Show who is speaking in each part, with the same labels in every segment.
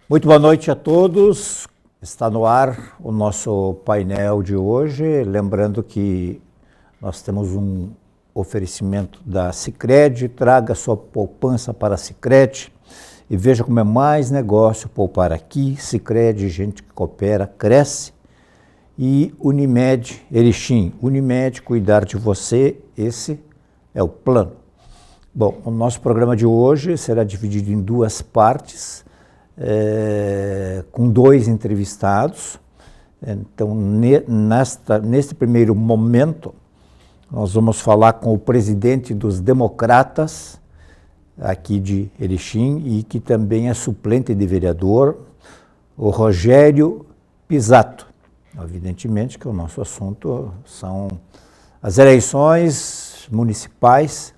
Speaker 1: Muito boa noite a todos. Está no ar o nosso painel de hoje. Lembrando que nós temos um oferecimento da Sicredi. Traga sua poupança para a Sicredi e veja como é mais negócio poupar aqui. Sicredi, gente que coopera, cresce. E Unimed Erechim. Unimed, cuidar de você, esse é o plano. Bom, o nosso programa de hoje será dividido em duas partes. Com dois entrevistados. Então, neste primeiro momento, nós vamos falar com o presidente dos Democratas, aqui de Erechim, e que também é suplente de vereador, o Rogério Pisato. Evidentemente que o nosso assunto são as eleições municipais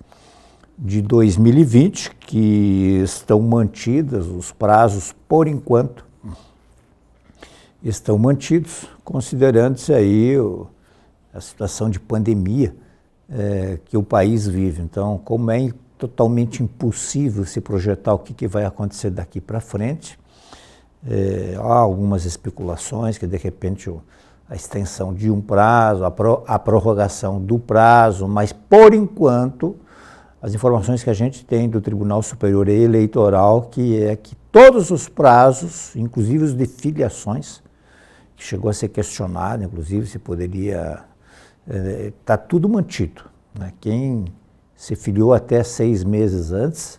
Speaker 1: de 2020, que estão mantidas, os prazos, por enquanto, estão mantidos, considerando-se aí a situação de pandemia que o país vive. Então, como é totalmente impossível se projetar o que vai acontecer daqui para frente, há algumas especulações que, de repente, a extensão de um prazo, a prorrogação do prazo, mas, por enquanto, as informações que a gente tem do Tribunal Superior Eleitoral, que é que todos os prazos, inclusive os de filiações, que chegou a ser questionado, inclusive se poderia, está tudo mantido, né? Quem se filiou até 6 meses antes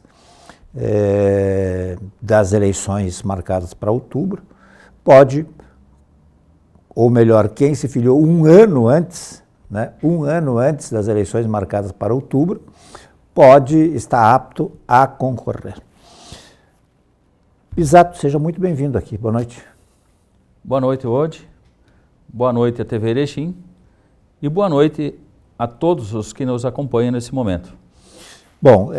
Speaker 1: das eleições marcadas para outubro, pode, ou melhor, quem se filiou um ano antes, né? Um ano antes das eleições marcadas para outubro, pode estar apto a concorrer. Pisato, seja muito bem-vindo aqui. Boa noite.
Speaker 2: Boa noite, Ode. Boa noite à TV Erechim. E boa noite a todos os que nos acompanham nesse momento.
Speaker 1: Bom,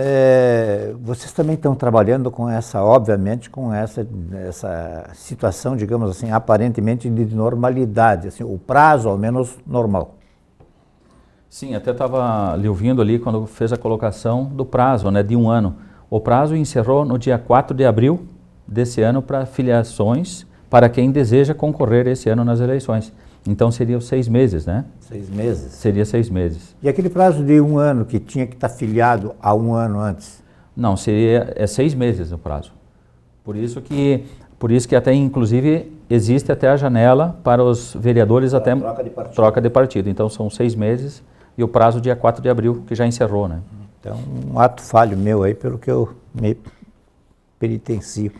Speaker 1: vocês também estão trabalhando com obviamente, com essa situação, digamos assim, aparentemente de normalidade, assim, o prazo ao menos normal.
Speaker 2: Sim, até estava lhe ouvindo ali quando fez a colocação do prazo, né, de 1 ano. O prazo encerrou no dia 4 de abril desse ano para filiações para quem deseja concorrer esse ano nas eleições. Então seriam 6 meses, né?
Speaker 1: 6 meses?
Speaker 2: Seria 6 meses.
Speaker 1: E aquele prazo de 1 ano que tinha que estar filiado há 1 ano antes?
Speaker 2: Não, seria 6 meses o prazo. Por isso que até inclusive existe até a janela para os vereadores até troca de partido. Então são 6 meses. E o prazo dia 4 de abril, que já encerrou, né?
Speaker 1: Então, um ato falho meu aí, pelo que eu me penitencio.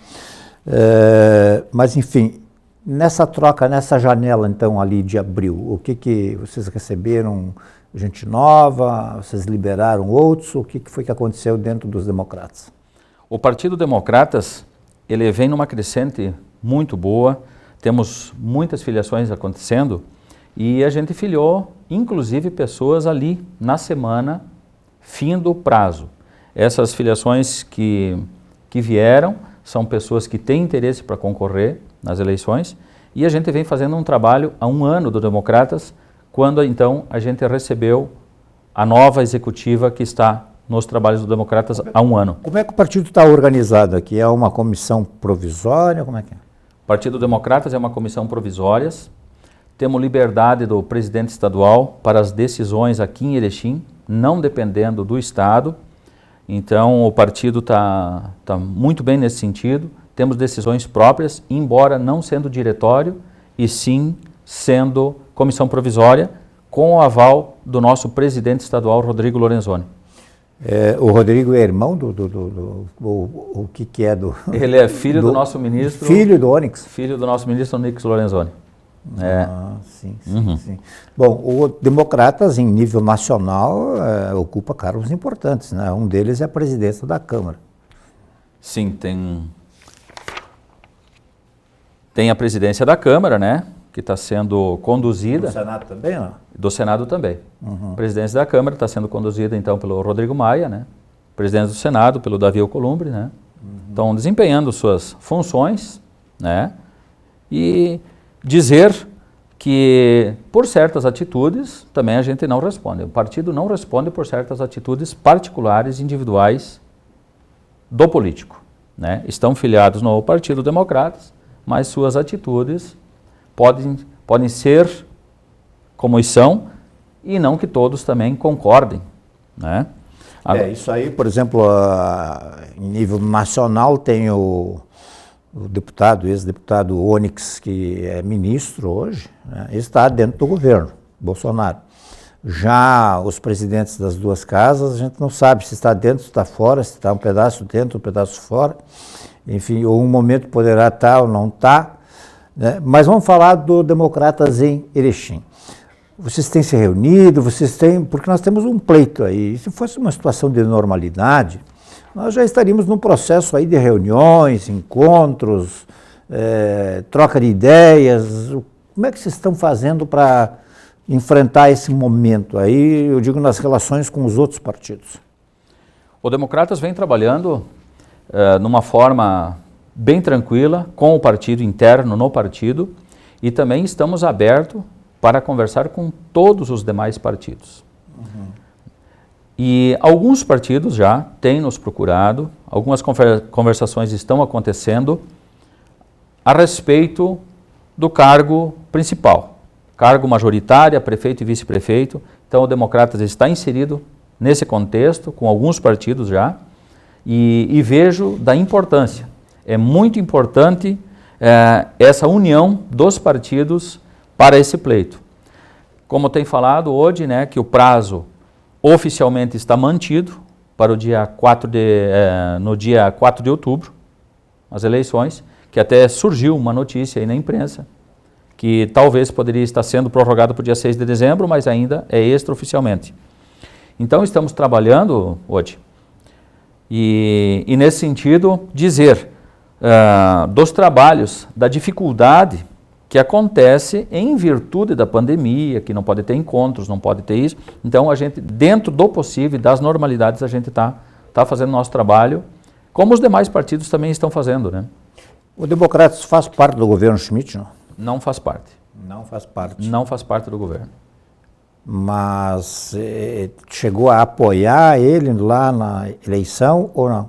Speaker 1: Mas, enfim, nessa troca, nessa janela, então, ali de abril, o que vocês receberam? Gente nova? Vocês liberaram outros? O que foi que aconteceu dentro dos Democratas?
Speaker 2: O Partido Democratas, ele vem numa crescente muito boa, temos muitas filiações acontecendo, e a gente filiou, inclusive, pessoas ali na semana, fim do prazo. Essas filiações que vieram são pessoas que têm interesse para concorrer nas eleições e a gente vem fazendo um trabalho há 1 ano do Democratas, quando então a gente recebeu a nova executiva que está nos trabalhos do Democratas há 1 ano.
Speaker 1: Como é que o partido está organizado aqui? É uma comissão provisória? Como é que é?
Speaker 2: O Partido Democratas é uma comissão provisória. Temos liberdade do presidente estadual para as decisões aqui em Erechim, não dependendo do Estado. Então, o partido está muito bem nesse sentido. Temos decisões próprias, embora não sendo diretório, e sim sendo comissão provisória, com o aval do nosso presidente estadual, Rodrigo Lorenzoni.
Speaker 1: O Rodrigo é irmão o que é do...
Speaker 2: Ele é filho do nosso ministro...
Speaker 1: Filho do Onyx?
Speaker 2: Filho do nosso ministro Onyx Lorenzoni.
Speaker 1: Sim. Bom, o Democratas, em nível nacional, ocupa cargos importantes, né? Um deles é a presidência da Câmara.
Speaker 2: Sim, tem a presidência da Câmara, né? Que está sendo conduzida...
Speaker 1: Do Senado também, não?
Speaker 2: Do Senado também. A presidência da Câmara está sendo conduzida, então, pelo Rodrigo Maia, né? Presidente do Senado, pelo Davi Alcolumbre, né? Estão desempenhando suas funções, né? E dizer que por certas atitudes também a gente não responde. O partido não responde por certas atitudes particulares, individuais do político. né? Estão filiados no Partido Democratas, mas suas atitudes podem ser como são e não que todos também concordem, né?
Speaker 1: Isso aí, por exemplo, em nível nacional tem o deputado, ex-deputado Onyx, que é ministro hoje, né? Ele está dentro do governo, Bolsonaro. Já os presidentes das duas casas, a gente não sabe se está dentro, se está fora, se está um pedaço dentro, um pedaço fora. Enfim, ou um momento poderá estar ou não estar, né? Mas vamos falar do Democratas em Erechim. Vocês têm se reunido, porque nós temos um pleito aí. Se fosse uma situação de normalidade, nós já estaríamos num processo aí de reuniões, encontros, troca de ideias. Como é que vocês estão fazendo para enfrentar esse momento aí, eu digo, nas relações com os outros partidos?
Speaker 2: O Democratas vem trabalhando numa forma bem tranquila com o partido interno, no partido, e também estamos abertos para conversar com todos os demais partidos. Uhum. E alguns partidos já têm nos procurado, algumas conversações estão acontecendo a respeito do cargo principal, cargo majoritário, prefeito e vice-prefeito. Então o Democratas está inserido nesse contexto, com alguns partidos já, e vejo da importância. É muito importante essa união dos partidos para esse pleito. Como tem falado hoje, né, que o prazo oficialmente está mantido para o dia 4 de outubro, as eleições, que até surgiu uma notícia aí na imprensa, que talvez poderia estar sendo prorrogado para o dia 6 de dezembro, mas ainda é extraoficialmente. Então estamos trabalhando hoje, e nesse sentido dizer dos trabalhos, da dificuldade que acontece em virtude da pandemia, que não pode ter encontros, não pode ter isso. Então a gente, dentro do possível, das normalidades, a gente está fazendo nosso trabalho, como os demais partidos também estão fazendo, né?
Speaker 1: O Democratas faz parte do governo Schmidt, não?
Speaker 2: Não faz parte.
Speaker 1: Não faz parte.
Speaker 2: Não faz parte do governo.
Speaker 1: Mas chegou a apoiar ele lá na eleição ou não?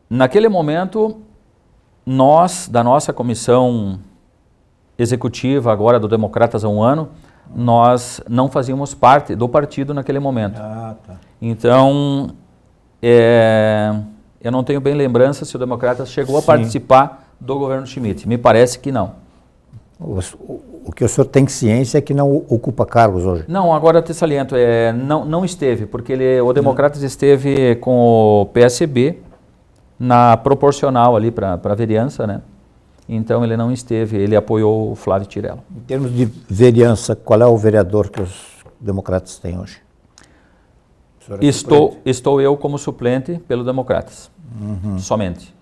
Speaker 2: Naquele momento, nós, da nossa comissão executiva agora do Democratas há um ano, nós não fazíamos parte do partido naquele momento.
Speaker 1: Ah, tá.
Speaker 2: Então, eu não tenho bem lembrança se o Democratas chegou a participar do governo Schmidt. Me parece que não.
Speaker 1: O que o senhor tem ciência é que não ocupa cargos hoje?
Speaker 2: Não, agora eu te saliento, não esteve, porque o Democratas esteve com o PSB na proporcional ali para a vereança, né? Então ele não esteve, ele apoiou o Flávio Tirello.
Speaker 1: Em termos de vereança, qual é o vereador que os Democratas têm hoje?
Speaker 2: Estou eu como suplente pelo Democratas, somente.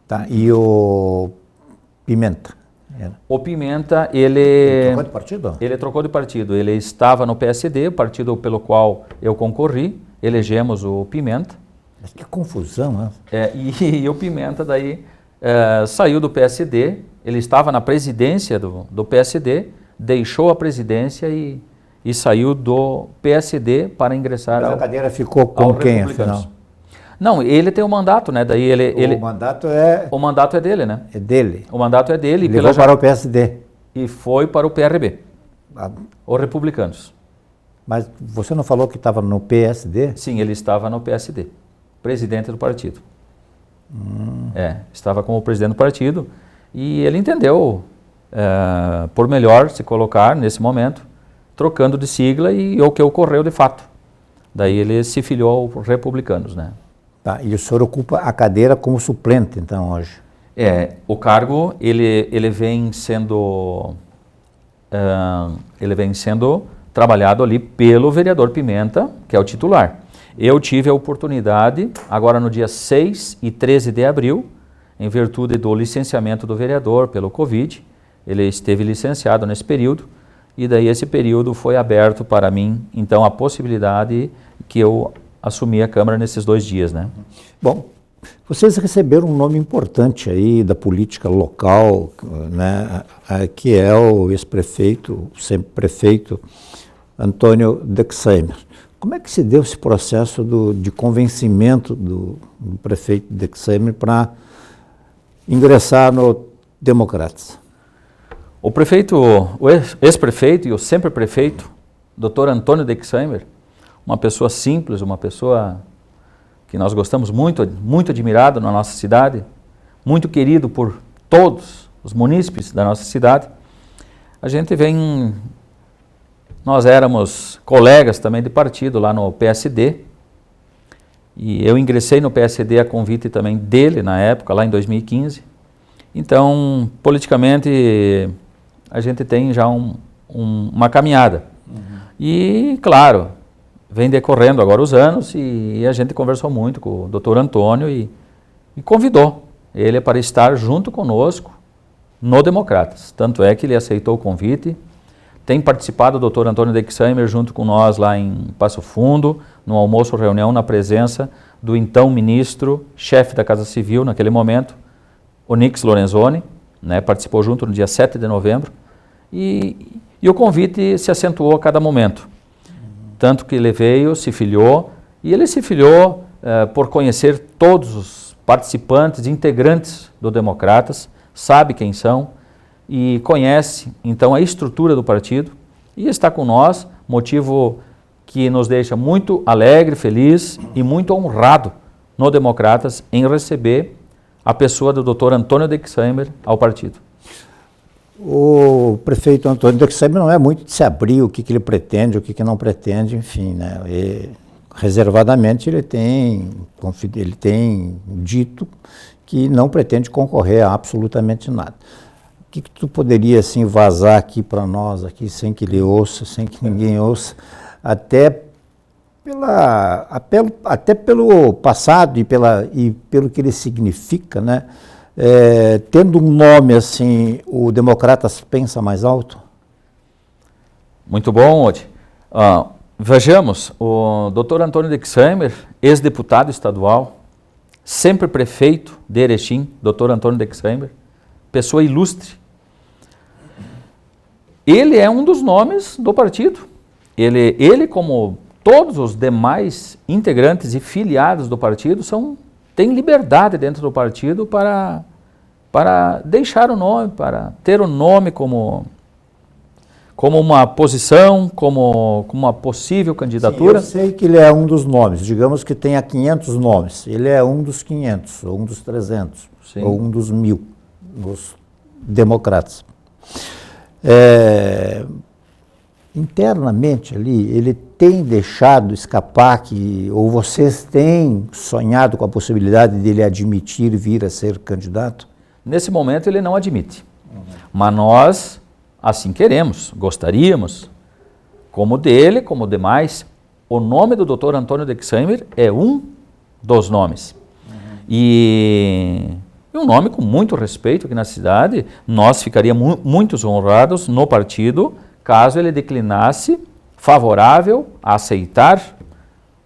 Speaker 1: Tá, e o Pimenta?
Speaker 2: O Pimenta, ele
Speaker 1: trocou de partido?
Speaker 2: Ele trocou de partido. Ele estava no PSD, o partido pelo qual eu concorri, elegemos o Pimenta.
Speaker 1: Mas que confusão, né?
Speaker 2: E o Pimenta daí saiu do PSD, ele estava na presidência do PSD, deixou a presidência e saiu do PSD para ingressar
Speaker 1: a cadeira ficou com quem, afinal?
Speaker 2: Não, ele tem o mandato, né? Daí
Speaker 1: o mandato é...
Speaker 2: O mandato é dele, né?
Speaker 1: É dele.
Speaker 2: O mandato é dele.
Speaker 1: Ele levou para o PSD.
Speaker 2: E foi para o PRB, os Republicanos.
Speaker 1: Mas você não falou que estava no PSD?
Speaker 2: Sim, ele estava no PSD, presidente do partido. Estava como presidente do partido e ele entendeu por melhor se colocar nesse momento, trocando de sigla e o que ocorreu de fato. Daí ele se filiou aos Republicanos, né?
Speaker 1: Tá, e o senhor ocupa a cadeira como suplente, então, hoje?
Speaker 2: O cargo, ele vem sendo trabalhado ali pelo vereador Pimenta, que é o titular. Eu tive a oportunidade, agora no dia 6 e 13 de abril, em virtude do licenciamento do vereador pelo Covid, ele esteve licenciado nesse período, e daí esse período foi aberto para mim, então, a possibilidade que eu assumi a Câmara nesses 2 dias, né?
Speaker 1: Bom, vocês receberam um nome importante aí da política local, né, que é o ex-prefeito, sempre prefeito, Antônio Dexheimer. Como é que se deu esse processo de convencimento do prefeito Dexheimer para ingressar no Democratas?
Speaker 2: O ex-prefeito e o sempre prefeito, Dr. Antônio Dexheimer, uma pessoa simples, uma pessoa que nós gostamos muito, muito admirado na nossa cidade, muito querido por todos os munícipes da nossa cidade. Nós éramos colegas também de partido lá no PSD, e eu ingressei no PSD a convite também dele na época, lá em 2015. Então, politicamente, a gente tem já uma caminhada. E, claro, vem decorrendo agora os anos e a gente conversou muito com o Dr. Antônio e convidou ele para estar junto conosco no Democratas. Tanto é que ele aceitou o convite. Tem participado o Dr. Antônio Dexheimer junto com nós lá em Passo Fundo, no almoço-reunião, na presença do então ministro, chefe da Casa Civil naquele momento, Onyx Lorenzoni, né, participou junto no dia 7 de novembro, e o convite se acentuou a cada momento. Tanto que ele veio, se filiou, e ele se filiou por conhecer todos os participantes, integrantes do Democratas, sabe quem são, e conhece, então, a estrutura do partido, e está com nós, motivo que nos deixa muito alegre, feliz e muito honrado no Democratas em receber a pessoa do Dr. Antônio Dexheimer ao partido.
Speaker 1: O prefeito Antônio Dexheimer não é muito de se abrir o que ele pretende, o que não pretende, enfim, né? E, reservadamente ele tem dito que não pretende concorrer a absolutamente nada. O que tu poderia assim vazar aqui para nós, aqui, sem que ele ouça, sem que ninguém ouça, até pelo passado e pelo que ele significa, né? Tendo um nome assim, o Democratas pensa mais alto?
Speaker 2: Muito bom, Odi. Vejamos, o Dr. Antônio Dexheimer, ex-deputado estadual, sempre prefeito de Erechim, Dr. Antônio Dexheimer, pessoa ilustre. Ele é um dos nomes do partido. Ele como todos os demais integrantes e filiados do partido, têm liberdade dentro do partido para deixar o nome, para ter o nome como uma posição, como uma possível candidatura.
Speaker 1: Sim, eu sei que ele é um dos nomes, digamos que tenha 500 nomes, ele é um dos 500, ou um dos 300, sim, ou um dos 1000, dos democratas. Internamente ali, ele tem deixado escapar ou vocês têm sonhado com a possibilidade dele admitir vir a ser candidato?
Speaker 2: Nesse momento ele não admite, mas nós assim queremos, gostaríamos, como dele, como demais. O nome do Dr. Antônio Dexheimer é um dos nomes. E um nome com muito respeito aqui na cidade. Nós ficaríamos muito honrados no partido caso ele declinasse, favorável a aceitar,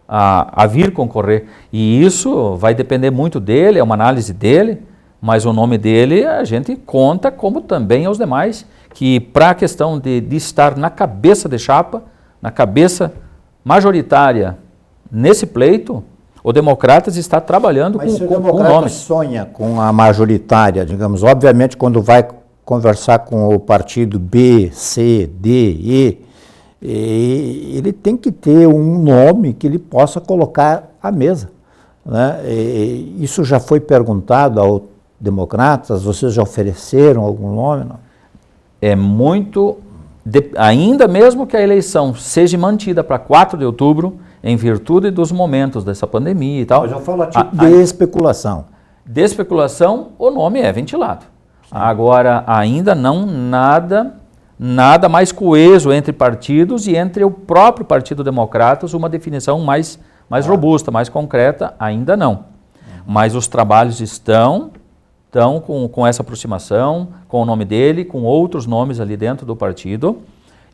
Speaker 2: a vir concorrer. E isso vai depender muito dele, é uma análise dele, mas o nome dele a gente conta como também aos demais, que para a questão de estar na cabeça de chapa, na cabeça majoritária nesse pleito, o Democratas está trabalhando com o nome. Mas se o Democratas
Speaker 1: sonha com a majoritária, digamos, obviamente quando vai conversar com o partido B, C, D, E, ele tem que ter um nome que ele possa colocar à mesa, né? Isso já foi perguntado ao Democratas, vocês já ofereceram algum nome? Não?
Speaker 2: É muito, ainda mesmo que a eleição seja mantida para 4 de outubro, em virtude dos momentos dessa pandemia e tal.
Speaker 1: Eu já falo tipo de especulação.
Speaker 2: De especulação, o nome é ventilado. Sim. Agora, ainda não nada mais coeso entre partidos e entre o próprio Partido Democratas, uma definição mais robusta, mais concreta, ainda não. Mas os trabalhos estão com essa aproximação, com o nome dele, com outros nomes ali dentro do partido.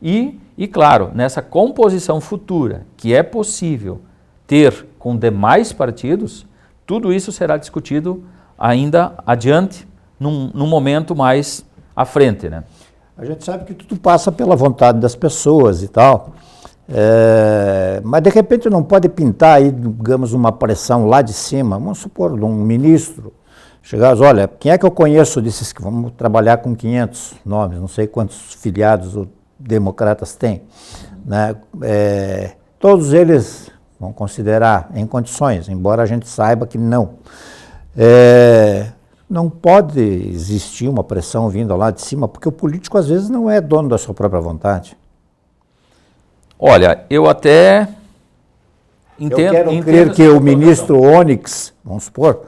Speaker 2: E claro, nessa composição futura, que é possível ter com demais partidos, tudo isso será discutido ainda adiante, num momento mais à frente, né?
Speaker 1: A gente sabe que tudo passa pela vontade das pessoas e tal, mas de repente não pode pintar aí, digamos, uma pressão lá de cima, vamos supor, de um ministro chegares, olha, quem é que eu conheço desses que vamos trabalhar com 500 nomes, não sei quantos filiados os democratas têm, né? Todos eles vão considerar em condições, embora a gente saiba que não. Não pode existir uma pressão vindo lá de cima, porque o político às vezes não é dono da sua própria vontade.
Speaker 2: Olha, eu até entendo...
Speaker 1: Eu quero crer que o ministro Onyx, vamos supor,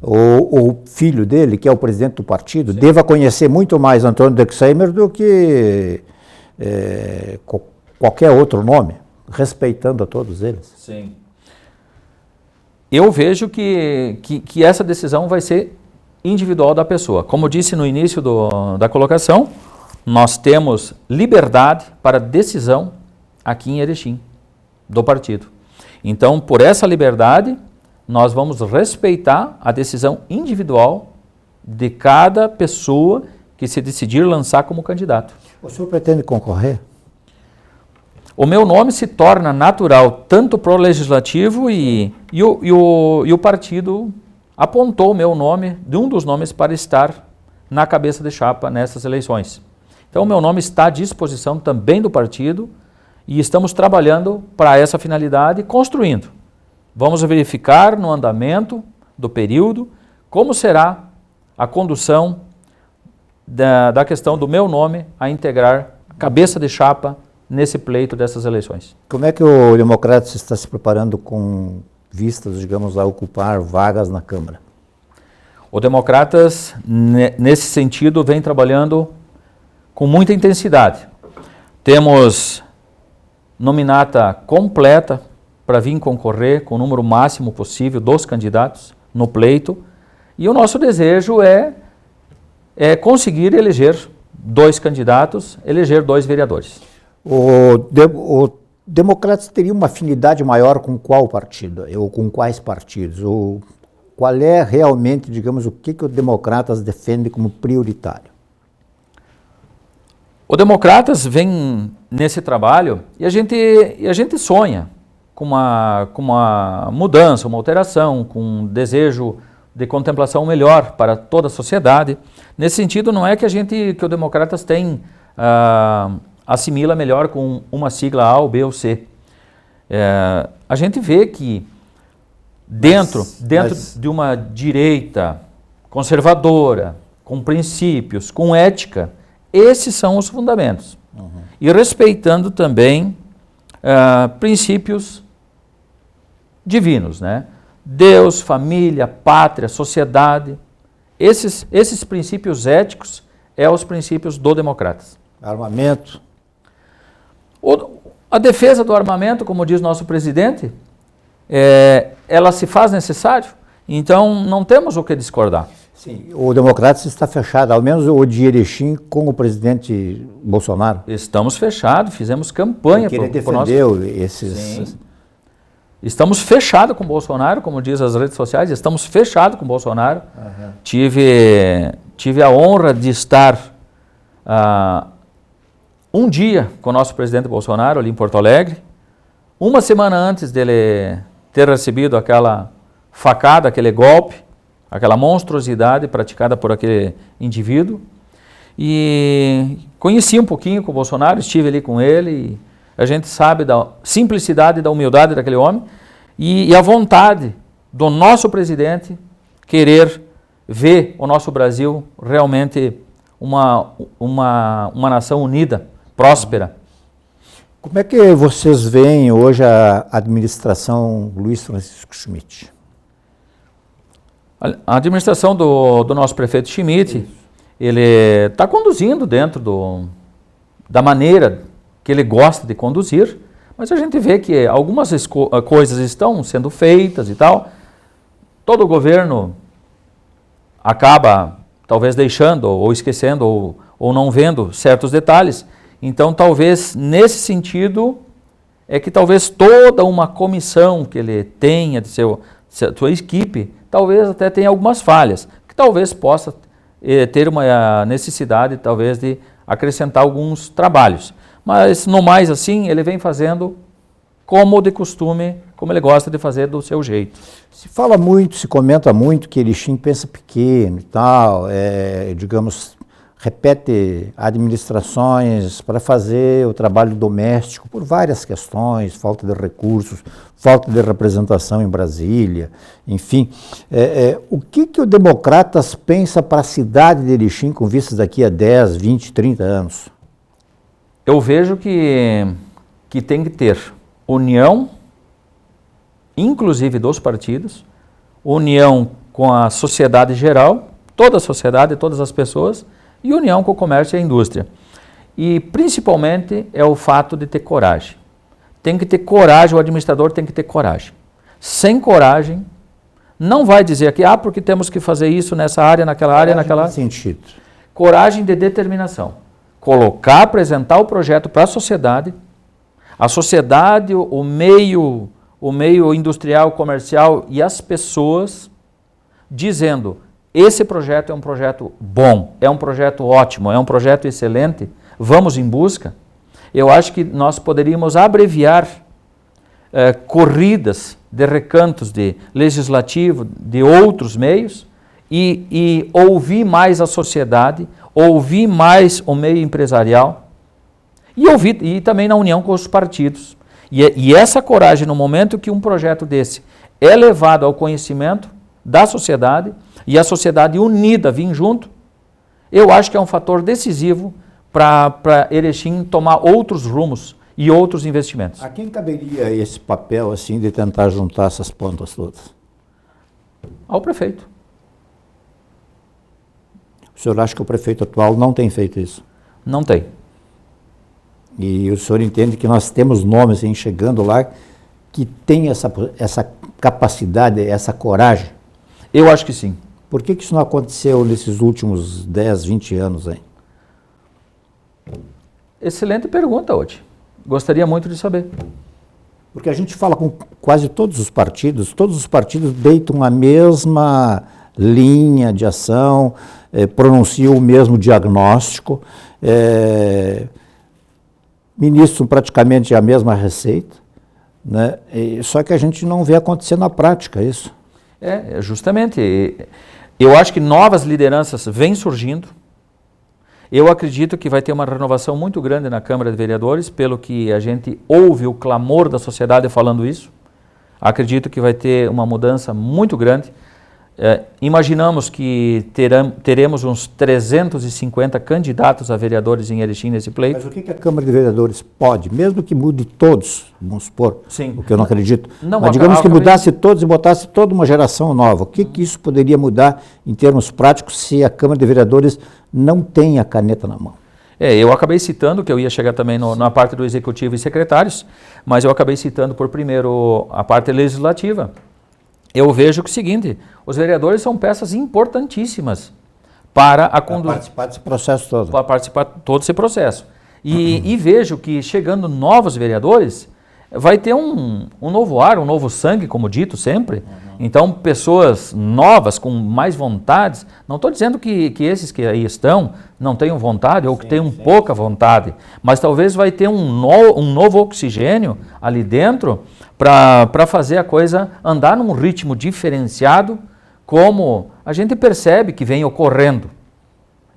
Speaker 1: o filho dele, que é o presidente do partido, sim, deva conhecer muito mais Antônio Dexheimer do que qualquer outro nome, respeitando a todos eles.
Speaker 2: Sim. Eu vejo que essa decisão vai ser individual da pessoa. Como eu disse no início da colocação, nós temos liberdade para decisão aqui em Erechim, do partido. Então, por essa liberdade, nós vamos respeitar a decisão individual de cada pessoa que se decidir lançar como candidato.
Speaker 1: O senhor pretende concorrer?
Speaker 2: O meu nome se torna natural tanto para o Legislativo e o partido apontou o meu nome, de um dos nomes, para estar na cabeça de chapa nessas eleições. Então, o meu nome está à disposição também do partido e estamos trabalhando para essa finalidade, construindo. Vamos verificar no andamento do período como será a condução da questão do meu nome a integrar a cabeça de chapa nesse pleito dessas eleições.
Speaker 1: Como é que o Democratas está se preparando com vistas, digamos, a ocupar vagas na Câmara?
Speaker 2: O Democratas, nesse sentido, vem trabalhando com muita intensidade. Temos nominata completa para vir concorrer com o número máximo possível dos candidatos no pleito. E o nosso desejo é conseguir eleger 2 candidatos, eleger 2 vereadores.
Speaker 1: O Democratas teria uma afinidade maior com qual partido? Ou com quais partidos? Ou qual é realmente, digamos, o que o Democratas defende como prioritário?
Speaker 2: O Democratas vem nesse trabalho e a gente sonha com uma mudança, uma alteração, com um desejo de contemplação melhor para toda a sociedade. Nesse sentido, não é que o Democratas tem assimila melhor com uma sigla A ou B ou C. A gente vê que dentro de uma direita conservadora, com princípios, com ética, esses são os fundamentos. Uhum. E respeitando também princípios divinos, né? Deus, família, pátria, sociedade. Esses princípios éticos são os princípios do Democratas.
Speaker 1: Armamento.
Speaker 2: A defesa do armamento, como diz nosso presidente, ela se faz necessário, então não temos o que discordar.
Speaker 1: Sim, o Democratas está fechado, ao menos o de Erechim, com o presidente Bolsonaro.
Speaker 2: Estamos fechados, fizemos campanha.
Speaker 1: Porque ele defendeu esses...
Speaker 2: Sim. Estamos fechados com o Bolsonaro, como diz as redes sociais, estamos fechados com o Bolsonaro. Uhum. Tive a honra de estar um dia com o nosso presidente Bolsonaro ali em Porto Alegre, uma semana antes dele ter recebido aquela facada, aquele golpe, aquela monstruosidade praticada por aquele indivíduo. E conheci um pouquinho com o Bolsonaro, estive ali com ele, e a gente sabe da simplicidade e da humildade daquele homem e a vontade do nosso presidente querer ver o nosso Brasil realmente uma nação unida, próspera.
Speaker 1: Como é que vocês veem hoje a administração Luiz Francisco Schmidt?
Speaker 2: A administração do nosso prefeito Schmidt, ele está conduzindo dentro da maneira que ele gosta de conduzir, mas a gente vê que algumas coisas estão sendo feitas e tal. Todo governo acaba talvez deixando ou esquecendo ou não vendo certos detalhes. Então talvez nesse sentido que talvez toda uma comissão que ele tenha de sua equipe, talvez até tenha algumas falhas, que talvez possa ter uma necessidade talvez de acrescentar alguns trabalhos. Mas, no mais assim, ele vem fazendo como de costume, como ele gosta de fazer do seu jeito.
Speaker 1: Se fala muito, se comenta muito que Erechim pensa pequeno e tal, digamos, repete administrações para fazer o trabalho doméstico por várias questões, falta de recursos, falta de representação em Brasília, enfim. O que o Democratas pensa para a cidade de Erechim com vistas daqui a 10, 20, 30 anos?
Speaker 2: Eu vejo que tem que ter união, inclusive dos partidos, união com a sociedade geral, toda a sociedade, todas as pessoas, e união com o comércio e a indústria. E principalmente é o fato de ter coragem. Tem que ter coragem, o administrador tem que ter coragem. Sem coragem, não vai dizer aqui, porque temos que fazer isso nessa área, naquela área, naquela área.
Speaker 1: Sentido.
Speaker 2: Coragem de determinação. Colocar, apresentar o projeto para a sociedade, o meio industrial, comercial e as pessoas, dizendo: esse projeto é um projeto bom, é um projeto ótimo, é um projeto excelente, vamos em busca. Eu acho que nós poderíamos abreviar corridas de recantos de legislativo, de outros meios, e ouvir mais a sociedade, ouvir mais o meio empresarial, e também na união com os partidos. E essa coragem, no momento que um projeto desse é levado ao conhecimento da sociedade, e a sociedade unida vir junto, eu acho que é um fator decisivo para Erechim tomar outros rumos e outros investimentos.
Speaker 1: A quem caberia esse papel assim de tentar juntar essas pontas todas?
Speaker 2: Ao prefeito.
Speaker 1: O senhor acha que o prefeito atual não tem feito isso?
Speaker 2: Não tem.
Speaker 1: E o senhor entende que nós temos nomes assim, chegando lá que tem essa capacidade, essa coragem?
Speaker 2: Eu acho que sim.
Speaker 1: Por que isso não aconteceu nesses últimos 10, 20 anos aí?
Speaker 2: Excelente pergunta, Oti. Gostaria muito de saber.
Speaker 1: Porque a gente fala com quase todos os partidos deitam a mesma linha de ação, pronunciam o mesmo diagnóstico, ministram praticamente a mesma receita, né? Só que a gente não vê acontecer na prática isso.
Speaker 2: Justamente. Eu acho que novas lideranças vêm surgindo. Eu acredito que vai ter uma renovação muito grande na Câmara de Vereadores, pelo que a gente ouve o clamor da sociedade falando isso. Acredito que vai ter uma mudança muito grande. Imaginamos que teremos uns 350 candidatos a vereadores em Erechim nesse pleito.
Speaker 1: Mas o que a Câmara de Vereadores pode, mesmo que mude todos, vamos supor,
Speaker 2: Sim.
Speaker 1: O que eu não acredito,
Speaker 2: não,
Speaker 1: mas digamos que mudasse todos e botasse toda uma geração nova, o que isso poderia mudar em termos práticos se a Câmara de Vereadores não tem a caneta na mão?
Speaker 2: Eu acabei citando, que eu ia chegar também na parte do Executivo e secretários, mas eu acabei citando por primeiro a parte legislativa. Eu vejo que é o seguinte, os vereadores são peças importantíssimas para
Speaker 1: participar desse processo todo.
Speaker 2: Para participar de todo esse processo. E vejo que chegando novos vereadores, vai ter um novo ar, um novo sangue, como dito sempre. Então, pessoas novas, com mais vontades. Não estou dizendo que esses que aí estão não tenham vontade ou que tenham pouca vontade, mas talvez vai ter um novo oxigênio ali dentro para fazer a coisa andar num ritmo diferenciado, como a gente percebe que vem ocorrendo.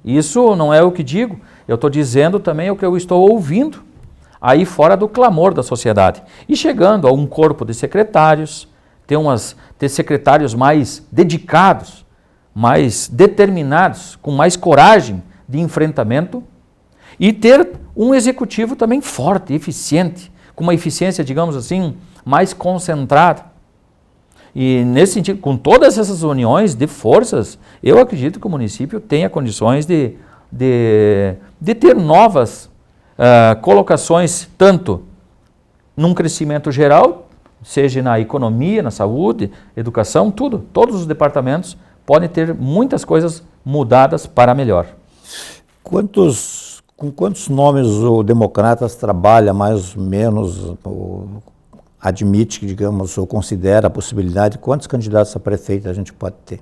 Speaker 2: Isso não é o que digo, eu estou dizendo também o que eu estou ouvindo aí fora do clamor da sociedade. E chegando a um corpo de secretários, ter secretários mais dedicados, mais determinados, com mais coragem de enfrentamento, e ter um executivo também forte, eficiente, com uma eficiência, digamos assim, mais concentrada. E nesse sentido, com todas essas uniões de forças, eu acredito que o município tenha condições de ter novas colocações, tanto num crescimento geral, seja na economia, na saúde, educação, tudo. Todos os departamentos podem ter muitas coisas mudadas para melhor. Com
Speaker 1: quantos nomes o Democratas trabalha, mais ou menos, admite, digamos, ou considera a possibilidade, quantos candidatos a prefeito a gente pode ter?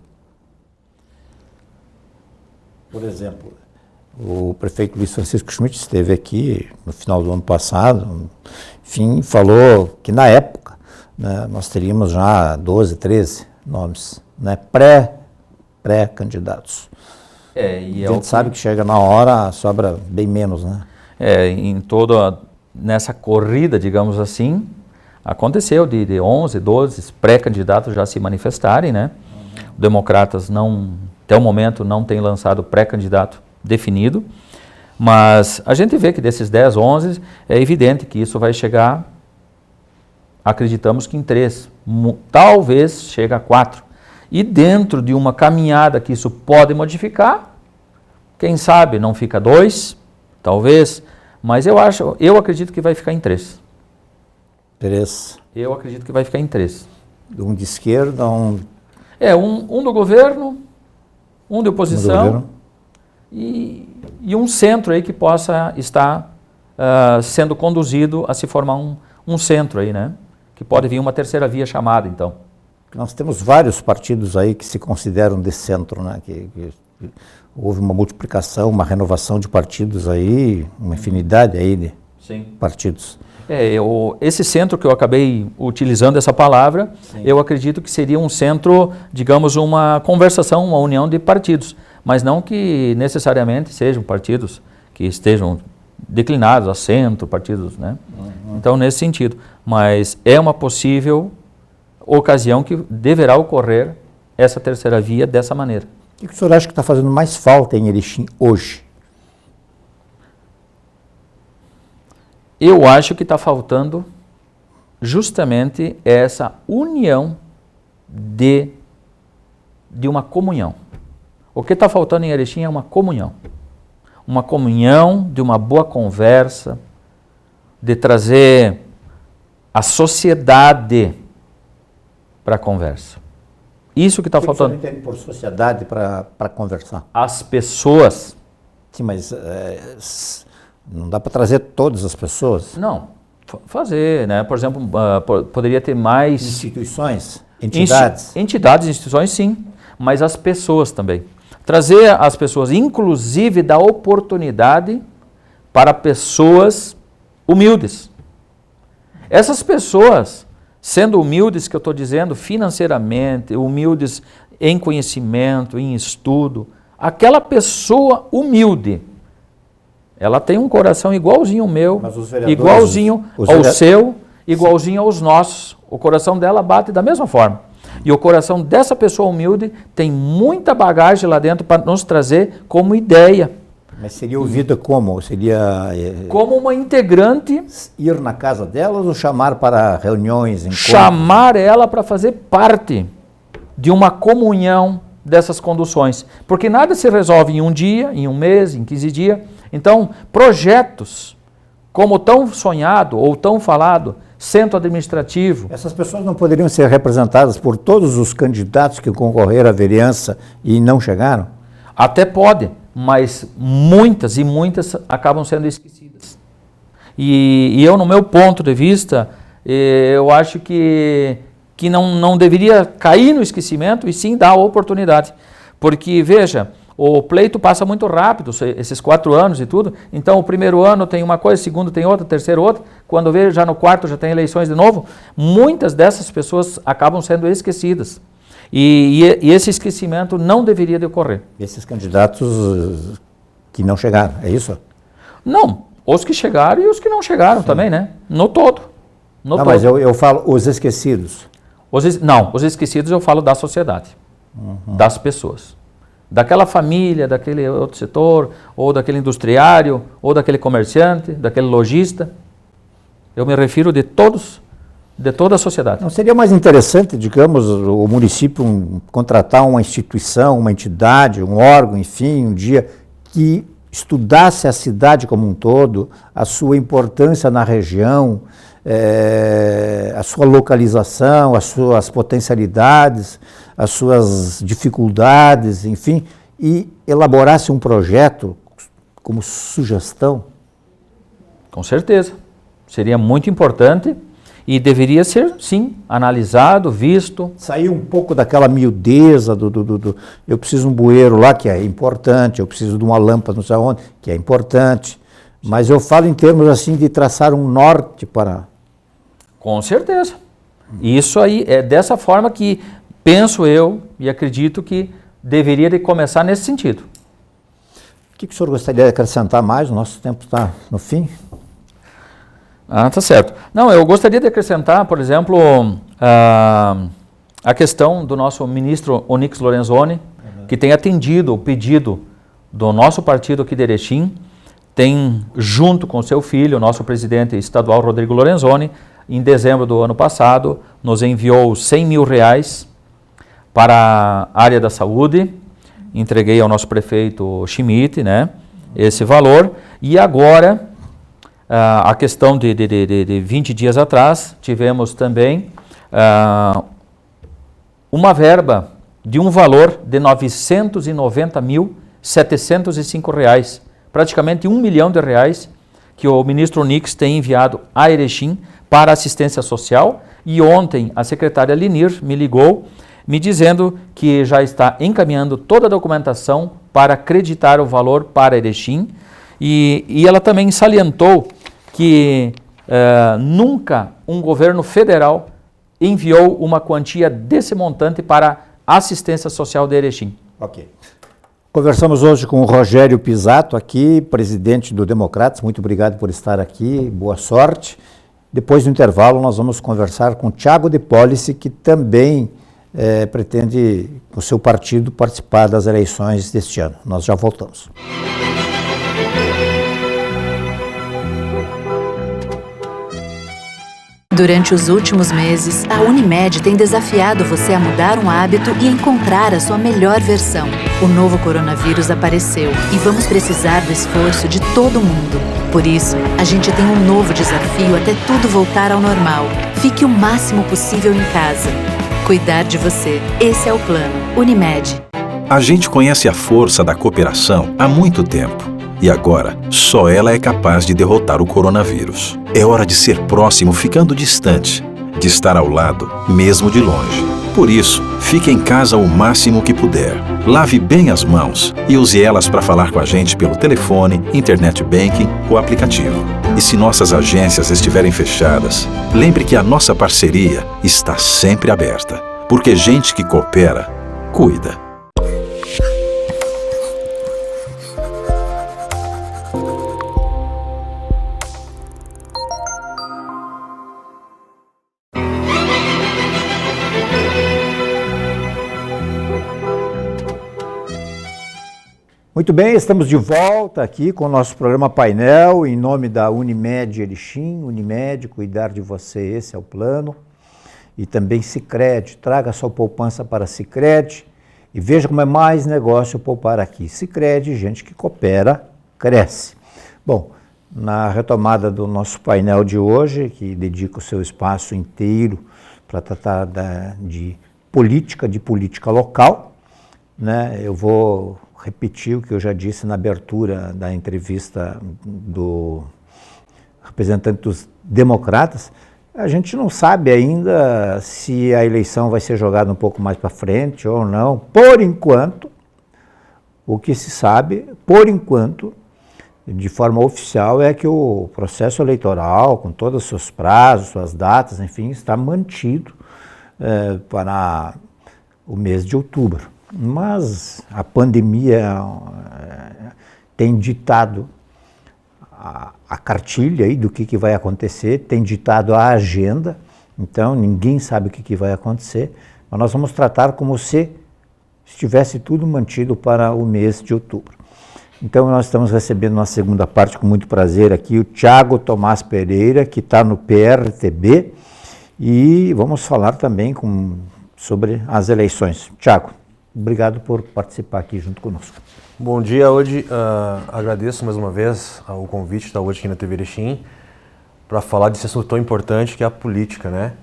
Speaker 1: Por exemplo, o prefeito Luiz Francisco Schmidt esteve aqui no final do ano passado, enfim, falou que na época né, nós teríamos já 12, 13 nomes, né, pré-candidatos.
Speaker 2: E
Speaker 1: a gente sabe que chega na hora, sobra bem menos, né?
Speaker 2: Nessa corrida, digamos assim, aconteceu de 11, 12 pré-candidatos já se manifestarem, né? Os democratas até o momento não têm lançado pré-candidato definido, mas a gente vê que desses 10, 11, é evidente que isso vai chegar, acreditamos que em 3, talvez chegue a 4. E dentro de uma caminhada que isso pode modificar, quem sabe não fica 2, talvez, mas eu acredito que vai ficar em 3.
Speaker 1: 3.
Speaker 2: Eu acredito que vai ficar em 3.
Speaker 1: Um de esquerda, um
Speaker 2: do governo, um de oposição e um centro aí que possa estar sendo conduzido a se formar um centro aí, né? Que pode vir uma terceira via chamada, então.
Speaker 1: Nós temos vários partidos aí que se consideram de centro, né? Que houve uma multiplicação, uma renovação de partidos aí, uma infinidade aí de partidos.
Speaker 2: Esse centro que eu acabei utilizando essa palavra, eu acredito que seria um centro, digamos, uma conversação, uma união de partidos, mas não que necessariamente sejam partidos que estejam declinados a centro, partidos, né? Então, nesse sentido. Mas é uma possível ocasião que deverá ocorrer essa terceira via dessa maneira.
Speaker 1: O que o senhor acha que está fazendo mais falta em Erechim hoje?
Speaker 2: Eu acho que está faltando justamente essa união de uma comunhão. O que está faltando em Erechim é uma comunhão. Uma comunhão de uma boa conversa, de trazer a sociedade para a conversa. Isso que está faltando.
Speaker 1: O que você entende por sociedade para conversar?
Speaker 2: As pessoas.
Speaker 1: Sim, mas não dá para trazer todas as pessoas?
Speaker 2: Não, fazer, né? Por exemplo, poderia ter mais...
Speaker 1: Instituições, entidades?
Speaker 2: Entidades, instituições, sim, mas as pessoas também. Trazer as pessoas, inclusive dar oportunidade para pessoas humildes. Essas pessoas, sendo humildes, que eu estou dizendo, financeiramente, humildes em conhecimento, em estudo, aquela pessoa humilde, ela tem um coração igualzinho ao meu, igualzinho ao seu, igualzinho aos nossos. O coração dela bate da mesma forma. E o coração dessa pessoa humilde tem muita bagagem lá dentro para nos trazer como ideia.
Speaker 1: Mas seria ouvida como? Seria...
Speaker 2: como uma integrante...
Speaker 1: Ir na casa delas ou chamar para reuniões? Encontros?
Speaker 2: Chamar ela para fazer parte de uma comunhão dessas conduções. Porque nada se resolve em um dia, em um mês, em 15 dias. Então, projetos, como tão sonhado ou tão falado, centro administrativo...
Speaker 1: Essas pessoas não poderiam ser representadas por todos os candidatos que concorreram à vereança e não chegaram?
Speaker 2: Até pode, mas muitas e muitas acabam sendo esquecidas. E eu, no meu ponto de vista, eu acho que não deveria cair no esquecimento e sim dar a oportunidade. Porque, veja, o pleito passa muito rápido, esses 4 anos e tudo. Então, o primeiro ano tem uma coisa, o segundo tem outra, o terceiro outra. Quando vê, já no quarto já tem eleições de novo. Muitas dessas pessoas acabam sendo esquecidas. E esse esquecimento não deveria de ocorrer.
Speaker 1: Esses candidatos que não chegaram, é isso?
Speaker 2: Não, os que chegaram e os que não chegaram também, né? No todo.
Speaker 1: Não, mas eu falo os esquecidos.
Speaker 2: Os esquecidos eu falo da sociedade, das pessoas. Daquela família, daquele outro setor, ou daquele industriário, ou daquele comerciante, daquele lojista. Eu me refiro de todos, de toda a sociedade.
Speaker 1: Não seria mais interessante, digamos, o município contratar uma instituição, uma entidade, um órgão, enfim, um dia que estudasse a cidade como um todo, a sua importância na região, a sua localização, as suas potencialidades, as suas dificuldades, enfim, e elaborasse um projeto como sugestão?
Speaker 2: Com certeza. Seria muito importante e deveria ser, sim, analisado, visto.
Speaker 1: Sair um pouco daquela miudeza eu preciso de um bueiro lá, que é importante, eu preciso de uma lâmpada não sei onde, que é importante, mas eu falo em termos assim de traçar um norte para...
Speaker 2: Com certeza. E isso aí é dessa forma que penso eu e acredito que deveria de começar nesse sentido.
Speaker 1: O que o senhor gostaria de acrescentar mais? O nosso tempo está no fim.
Speaker 2: Ah, tá certo. Não, eu gostaria de acrescentar, por exemplo, a questão do nosso ministro Onyx Lorenzoni, que tem atendido o pedido do nosso partido aqui de Erechim, tem, junto com seu filho, o nosso presidente estadual Rodrigo Lorenzoni, em dezembro do ano passado, nos enviou R$100 mil para a área da saúde. Entreguei ao nosso prefeito Schmidt, né, esse valor. E agora, a questão de 20 dias atrás, tivemos também uma verba de um valor de R$990.705, praticamente R$1 milhão que o ministro Onyx tem enviado a Erechim para assistência social. E ontem a secretária Linir me ligou, me dizendo que já está encaminhando toda a documentação para acreditar o valor para Erechim. E ela também salientou que nunca um governo federal enviou uma quantia desse montante para a assistência social de Erechim.
Speaker 1: Ok. Conversamos hoje com o Rogério Pisato, aqui, presidente do Democratas. Muito obrigado por estar aqui, boa sorte. Depois do intervalo, nós vamos conversar com o Thiago de Policy, que também pretende, com o seu partido, participar das eleições deste ano. Nós já voltamos.
Speaker 3: Durante os últimos meses, a Unimed tem desafiado você a mudar um hábito e encontrar a sua melhor versão. O novo coronavírus apareceu e vamos precisar do esforço de todo mundo. Por isso, a gente tem um novo desafio até tudo voltar ao normal. Fique o máximo possível em casa. Cuidar de você. Esse é o plano. Unimed.
Speaker 4: A gente conhece a força da cooperação há muito tempo. E agora, só ela é capaz de derrotar o coronavírus. É hora de ser próximo ficando distante, de estar ao lado, mesmo de longe. Por isso, fique em casa o máximo que puder. Lave bem as mãos e use elas para falar com a gente pelo telefone, internet banking ou aplicativo. E se nossas agências estiverem fechadas, lembre que a nossa parceria está sempre aberta. Porque gente que coopera, cuida.
Speaker 1: Muito bem, estamos de volta aqui com o nosso programa Painel, em nome da Unimed Erechim. Unimed, cuidar de você, esse é o plano. E também Sicredi, traga sua poupança para Sicredi e veja como é mais negócio poupar aqui. Sicredi, gente que coopera, cresce. Bom, na retomada do nosso painel de hoje, que dedica o seu espaço inteiro para tratar de política local, né, eu vou repetir o que eu já disse na abertura da entrevista do representante dos Democratas. A gente não sabe ainda se a eleição vai ser jogada um pouco mais para frente ou não. Por enquanto, o que se sabe, por enquanto, de forma oficial, é que o processo eleitoral, com todos os seus prazos, suas datas, enfim, está mantido para o mês de outubro. Mas a pandemia tem ditado a cartilha aí do que vai acontecer, tem ditado a agenda, então ninguém sabe o que vai acontecer, mas nós vamos tratar como se estivesse tudo mantido para o mês de outubro. Então nós estamos recebendo na segunda parte com muito prazer aqui o Thiago Tomás Pereira, que está no PRTB, e vamos falar também sobre as eleições. Thiago, obrigado por participar aqui junto conosco.
Speaker 5: Bom dia, hoje agradeço mais uma vez o convite de estar hoje aqui na TV Erechim para falar desse assunto tão importante que é a política, né?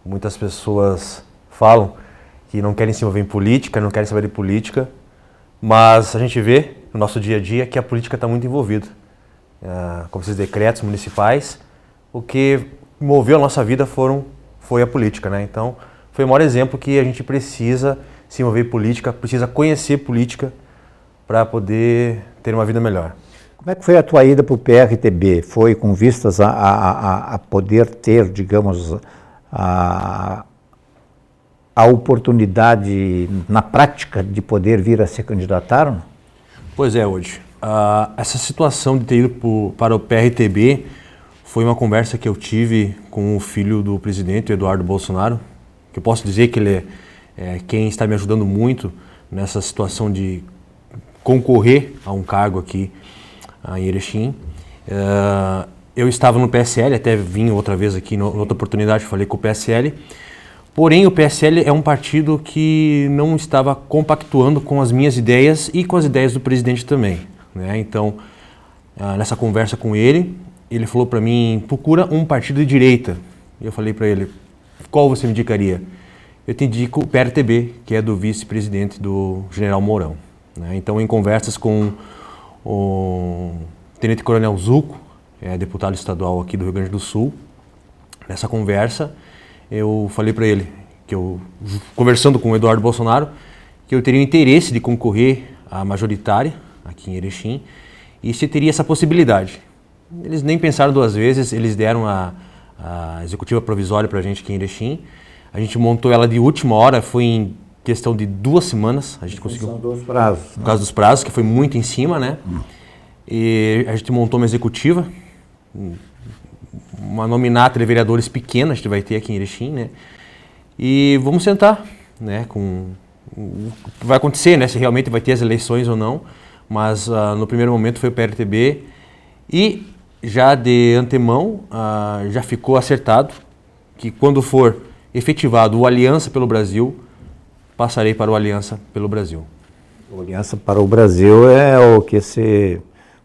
Speaker 5: Muitas pessoas falam que não querem se envolver em política, não querem saber de política, mas a gente vê no nosso dia a dia que a política está muito envolvida. Como esses decretos municipais, o que moveu a nossa vida foi a política, né? Então, foi o maior exemplo que a gente precisa se envolver em política, precisa conhecer política para poder ter uma vida melhor.
Speaker 1: Como é que foi a tua ida para o PRTB? Foi com vistas a poder ter, digamos, a oportunidade na prática de poder vir a se candidatar?
Speaker 5: Pois é, hoje. Essa situação de ter ido para o PRTB foi uma conversa que eu tive com o filho do presidente, Eduardo Bolsonaro, que eu posso dizer que ele é quem está me ajudando muito nessa situação de concorrer a um cargo aqui em Erechim. Eu estava no PSL, até vim outra vez aqui, noutra oportunidade, falei com o PSL, porém o PSL é um partido que não estava compactuando com as minhas ideias e com as ideias do presidente também, né? Então, nessa conversa com ele falou para mim, procura um partido de direita. Eu falei para ele, qual você me indicaria? Eu te indico o PRTB, que é do vice-presidente do General Mourão, né? Então, em conversas com o Tenente Coronel Zuco, deputado estadual aqui do Rio Grande do Sul, nessa conversa eu falei para ele, conversando com o Eduardo Bolsonaro, que eu teria interesse de concorrer à majoritária aqui em Erechim e se teria essa possibilidade. Eles nem pensaram duas vezes, eles deram a executiva provisória para a gente aqui em Erechim. A gente montou ela de última hora, foi em questão de 2 semanas. A gente conseguiu.
Speaker 1: São 2 prazos.
Speaker 5: Por causa dos prazos, que foi muito em cima, né? E a gente montou uma executiva, uma nominata de vereadores pequena, a gente vai ter aqui em Erechim, né? E vamos sentar, né? Vai acontecer, né? Se realmente vai ter as eleições ou não. Mas no primeiro momento foi o PRTB e já de antemão já ficou acertado que quando for efetivado o Aliança pelo Brasil, passarei para o Aliança pelo Brasil.
Speaker 1: O Aliança para o Brasil é o que se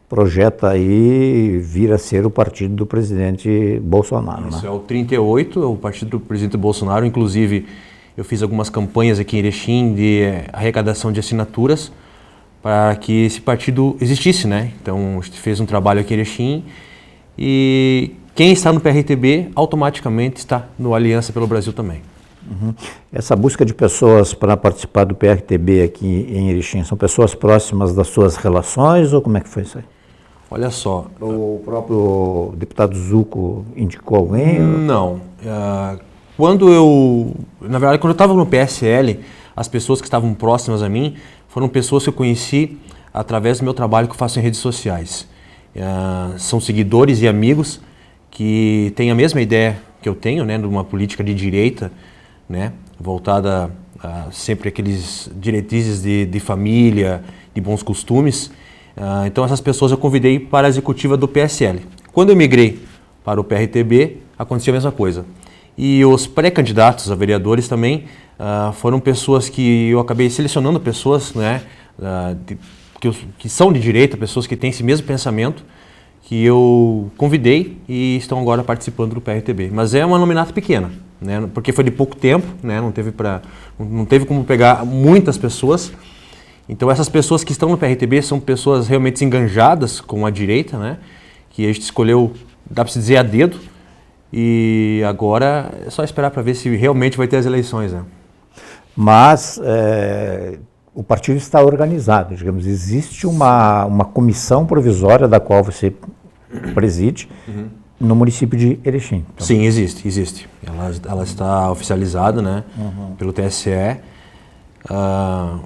Speaker 1: projeta aí vir a ser o partido do presidente Bolsonaro.
Speaker 5: Isso
Speaker 1: né?
Speaker 5: é o 38, é o partido do presidente Bolsonaro. Inclusive, eu fiz algumas campanhas aqui em Erechim de arrecadação de assinaturas para que esse partido existisse, né? Então, a gente fez um trabalho aqui em Erechim e quem está no PRTB automaticamente está no Aliança pelo Brasil também.
Speaker 1: Uhum. Essa busca de pessoas para participar do PRTB aqui em Erechim, são pessoas próximas das suas relações ou como é que foi isso aí?
Speaker 5: Olha só.
Speaker 1: O próprio deputado Zuco indicou alguém?
Speaker 5: Não. Na verdade, quando eu estava no PSL, as pessoas que estavam próximas a mim foram pessoas que eu conheci através do meu trabalho que eu faço em redes sociais. São seguidores e amigos que têm a mesma ideia que eu tenho, né, de uma política de direita, né, voltada sempre àqueles diretrizes de família, de bons costumes. Então essas pessoas eu convidei para a executiva do PSL. Quando eu migrei para o PRTB, aconteceu a mesma coisa. E os pré-candidatos a vereadores também foram pessoas que eu acabei selecionando pessoas, né, que são de direita, pessoas que têm esse mesmo pensamento, que eu convidei e estão agora participando do PRTB. Mas é uma nominata pequena, né, porque foi de pouco tempo, né, não teve como pegar muitas pessoas. Então essas pessoas que estão no PRTB são pessoas realmente enganjadas com a direita, né, que a gente escolheu, dá para se dizer, a dedo. E agora é só esperar para ver se realmente vai ter as eleições, né?
Speaker 1: Mas o partido está organizado, digamos, existe uma comissão provisória da qual você preside no município de Erechim. Então.
Speaker 5: Sim, existe. Ela está oficializada, né, pelo TSE.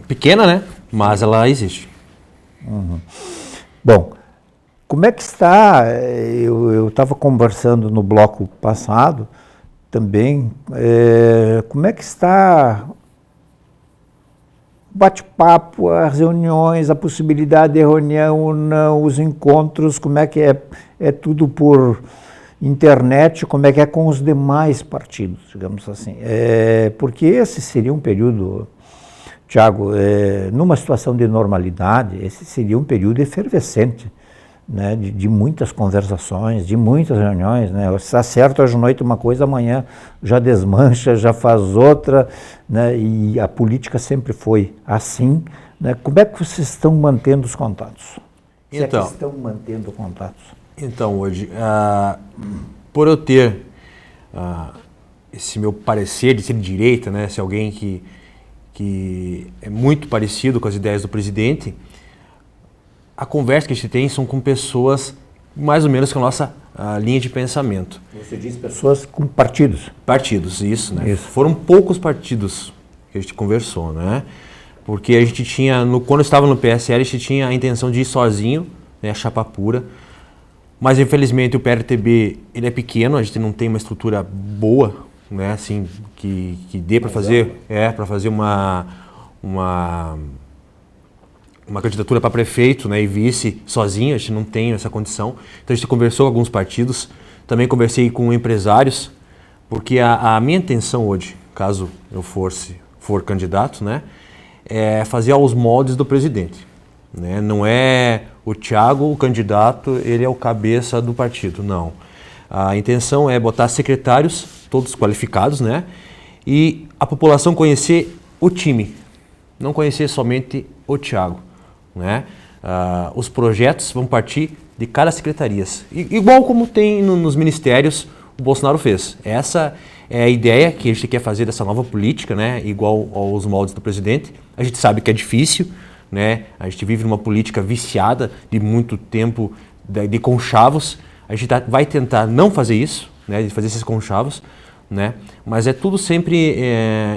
Speaker 5: Pequena, né, mas ela existe.
Speaker 1: Bom, como é que está, eu estava conversando no bloco passado também, como é que está o bate-papo, as reuniões, a possibilidade de reunião ou não, os encontros, como é que é tudo por internet, como é que é com os demais partidos, digamos assim. Porque esse seria um período, Tiago, numa situação de normalidade, esse seria um período efervescente, né, de muitas conversações, de muitas reuniões, né? Está certo hoje à noite uma coisa, amanhã já desmancha, já faz outra, né? E a política sempre foi assim, né? Como é que vocês estão mantendo os contatos?
Speaker 5: Então,
Speaker 1: estão mantendo contatos?
Speaker 5: Então, hoje, por eu ter esse meu parecer de ser de direita, né, ser alguém que é muito parecido com as ideias do presidente, a conversa que a gente tem são com pessoas mais ou menos com a nossa linha de pensamento.
Speaker 1: Você diz pessoas com partidos.
Speaker 5: Partidos, isso, né?
Speaker 1: Isso.
Speaker 5: Foram poucos partidos que a gente conversou, né? Porque a gente tinha, quando eu estava no PSL, a gente tinha a intenção de ir sozinho, né, chapa pura. Mas infelizmente o PRTB ele é pequeno, a gente não tem uma estrutura boa, né, assim, que dê para fazer, uma candidatura para prefeito, né, e vice sozinho, a gente não tem essa condição. Então a gente conversou com alguns partidos, também conversei com empresários, porque a minha intenção hoje, caso eu for candidato, né, é fazer aos moldes do presidente, né? Não é o Thiago, o candidato, ele é o cabeça do partido, não. A intenção é botar secretários, todos qualificados, né? E a população conhecer o time, não conhecer somente o Thiago, né? Os projetos vão partir de cada secretaria, igual como tem nos ministérios o Bolsonaro fez. Essa é a ideia que a gente quer fazer dessa nova política, né? Igual aos moldes do presidente. A gente sabe que é difícil, né? A gente vive numa política viciada de muito tempo de conchavos. A gente vai tentar não fazer isso, né? De fazer esses conchavos, né? Mas é tudo sempre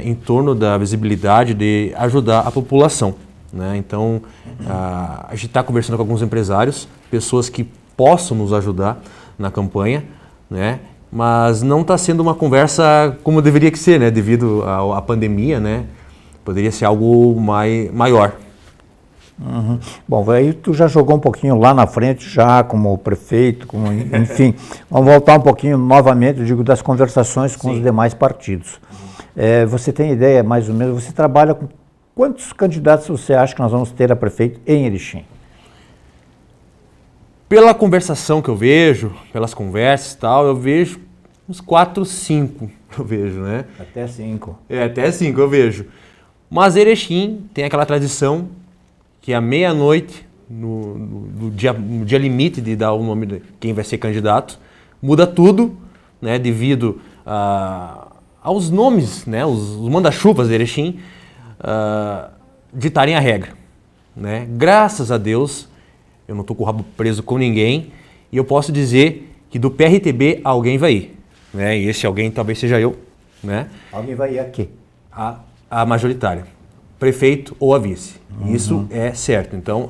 Speaker 5: em torno da visibilidade, de ajudar a população, né? Então, a gente está conversando com alguns empresários, pessoas que possam nos ajudar na campanha, né? Mas não está sendo uma conversa como deveria que ser, né? Devido à pandemia, né? Poderia ser algo maior.
Speaker 1: Uhum. Bom, aí tu já jogou um pouquinho lá na frente, já como prefeito, enfim. Vamos voltar um pouquinho novamente, eu digo, das conversações com os demais partidos. Você tem ideia, mais ou menos, você trabalha com quantos candidatos você acha que nós vamos ter a prefeito em Erechim?
Speaker 5: Pela conversação que eu vejo, pelas conversas e tal, eu vejo uns 4, 5, eu vejo, né?
Speaker 1: Até 5.
Speaker 5: Até 5 eu vejo. Mas Erechim tem aquela tradição que à meia-noite, no dia limite de dar o nome de quem vai ser candidato, muda tudo, né, devido aos nomes, né, os manda-chuvas de Erechim, ditarem a regra, né? Graças a Deus, eu não estou com o rabo preso com ninguém, e eu posso dizer que do PRTB alguém vai ir, né? E esse alguém talvez seja eu, né?
Speaker 1: Alguém vai ir aqui?
Speaker 5: A majoritária, prefeito ou a vice. Uhum. Isso é certo. Então,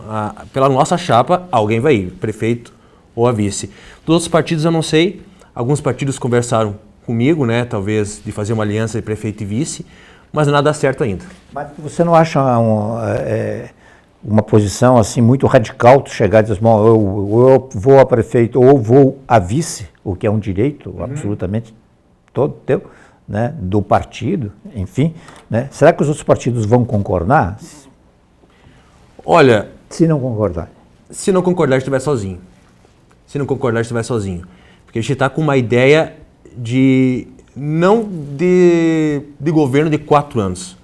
Speaker 5: pela nossa chapa, alguém vai ir, prefeito ou a vice. Dos outros partidos eu não sei, alguns partidos conversaram comigo, né, talvez de fazer uma aliança de prefeito e vice, mas nada certo ainda.
Speaker 1: Mas você não acha uma posição assim muito radical, tu chegar e dizer, bom, eu vou a prefeito ou vou a vice, o que é um direito absolutamente todo teu, né, do partido, enfim, né? Será que os outros partidos vão concordar?
Speaker 5: Olha,
Speaker 1: se não concordar,
Speaker 5: a gente estiver sozinho. Se não concordar, a gente estiver sozinho. Porque a gente está com uma ideia não de governo de 4 anos,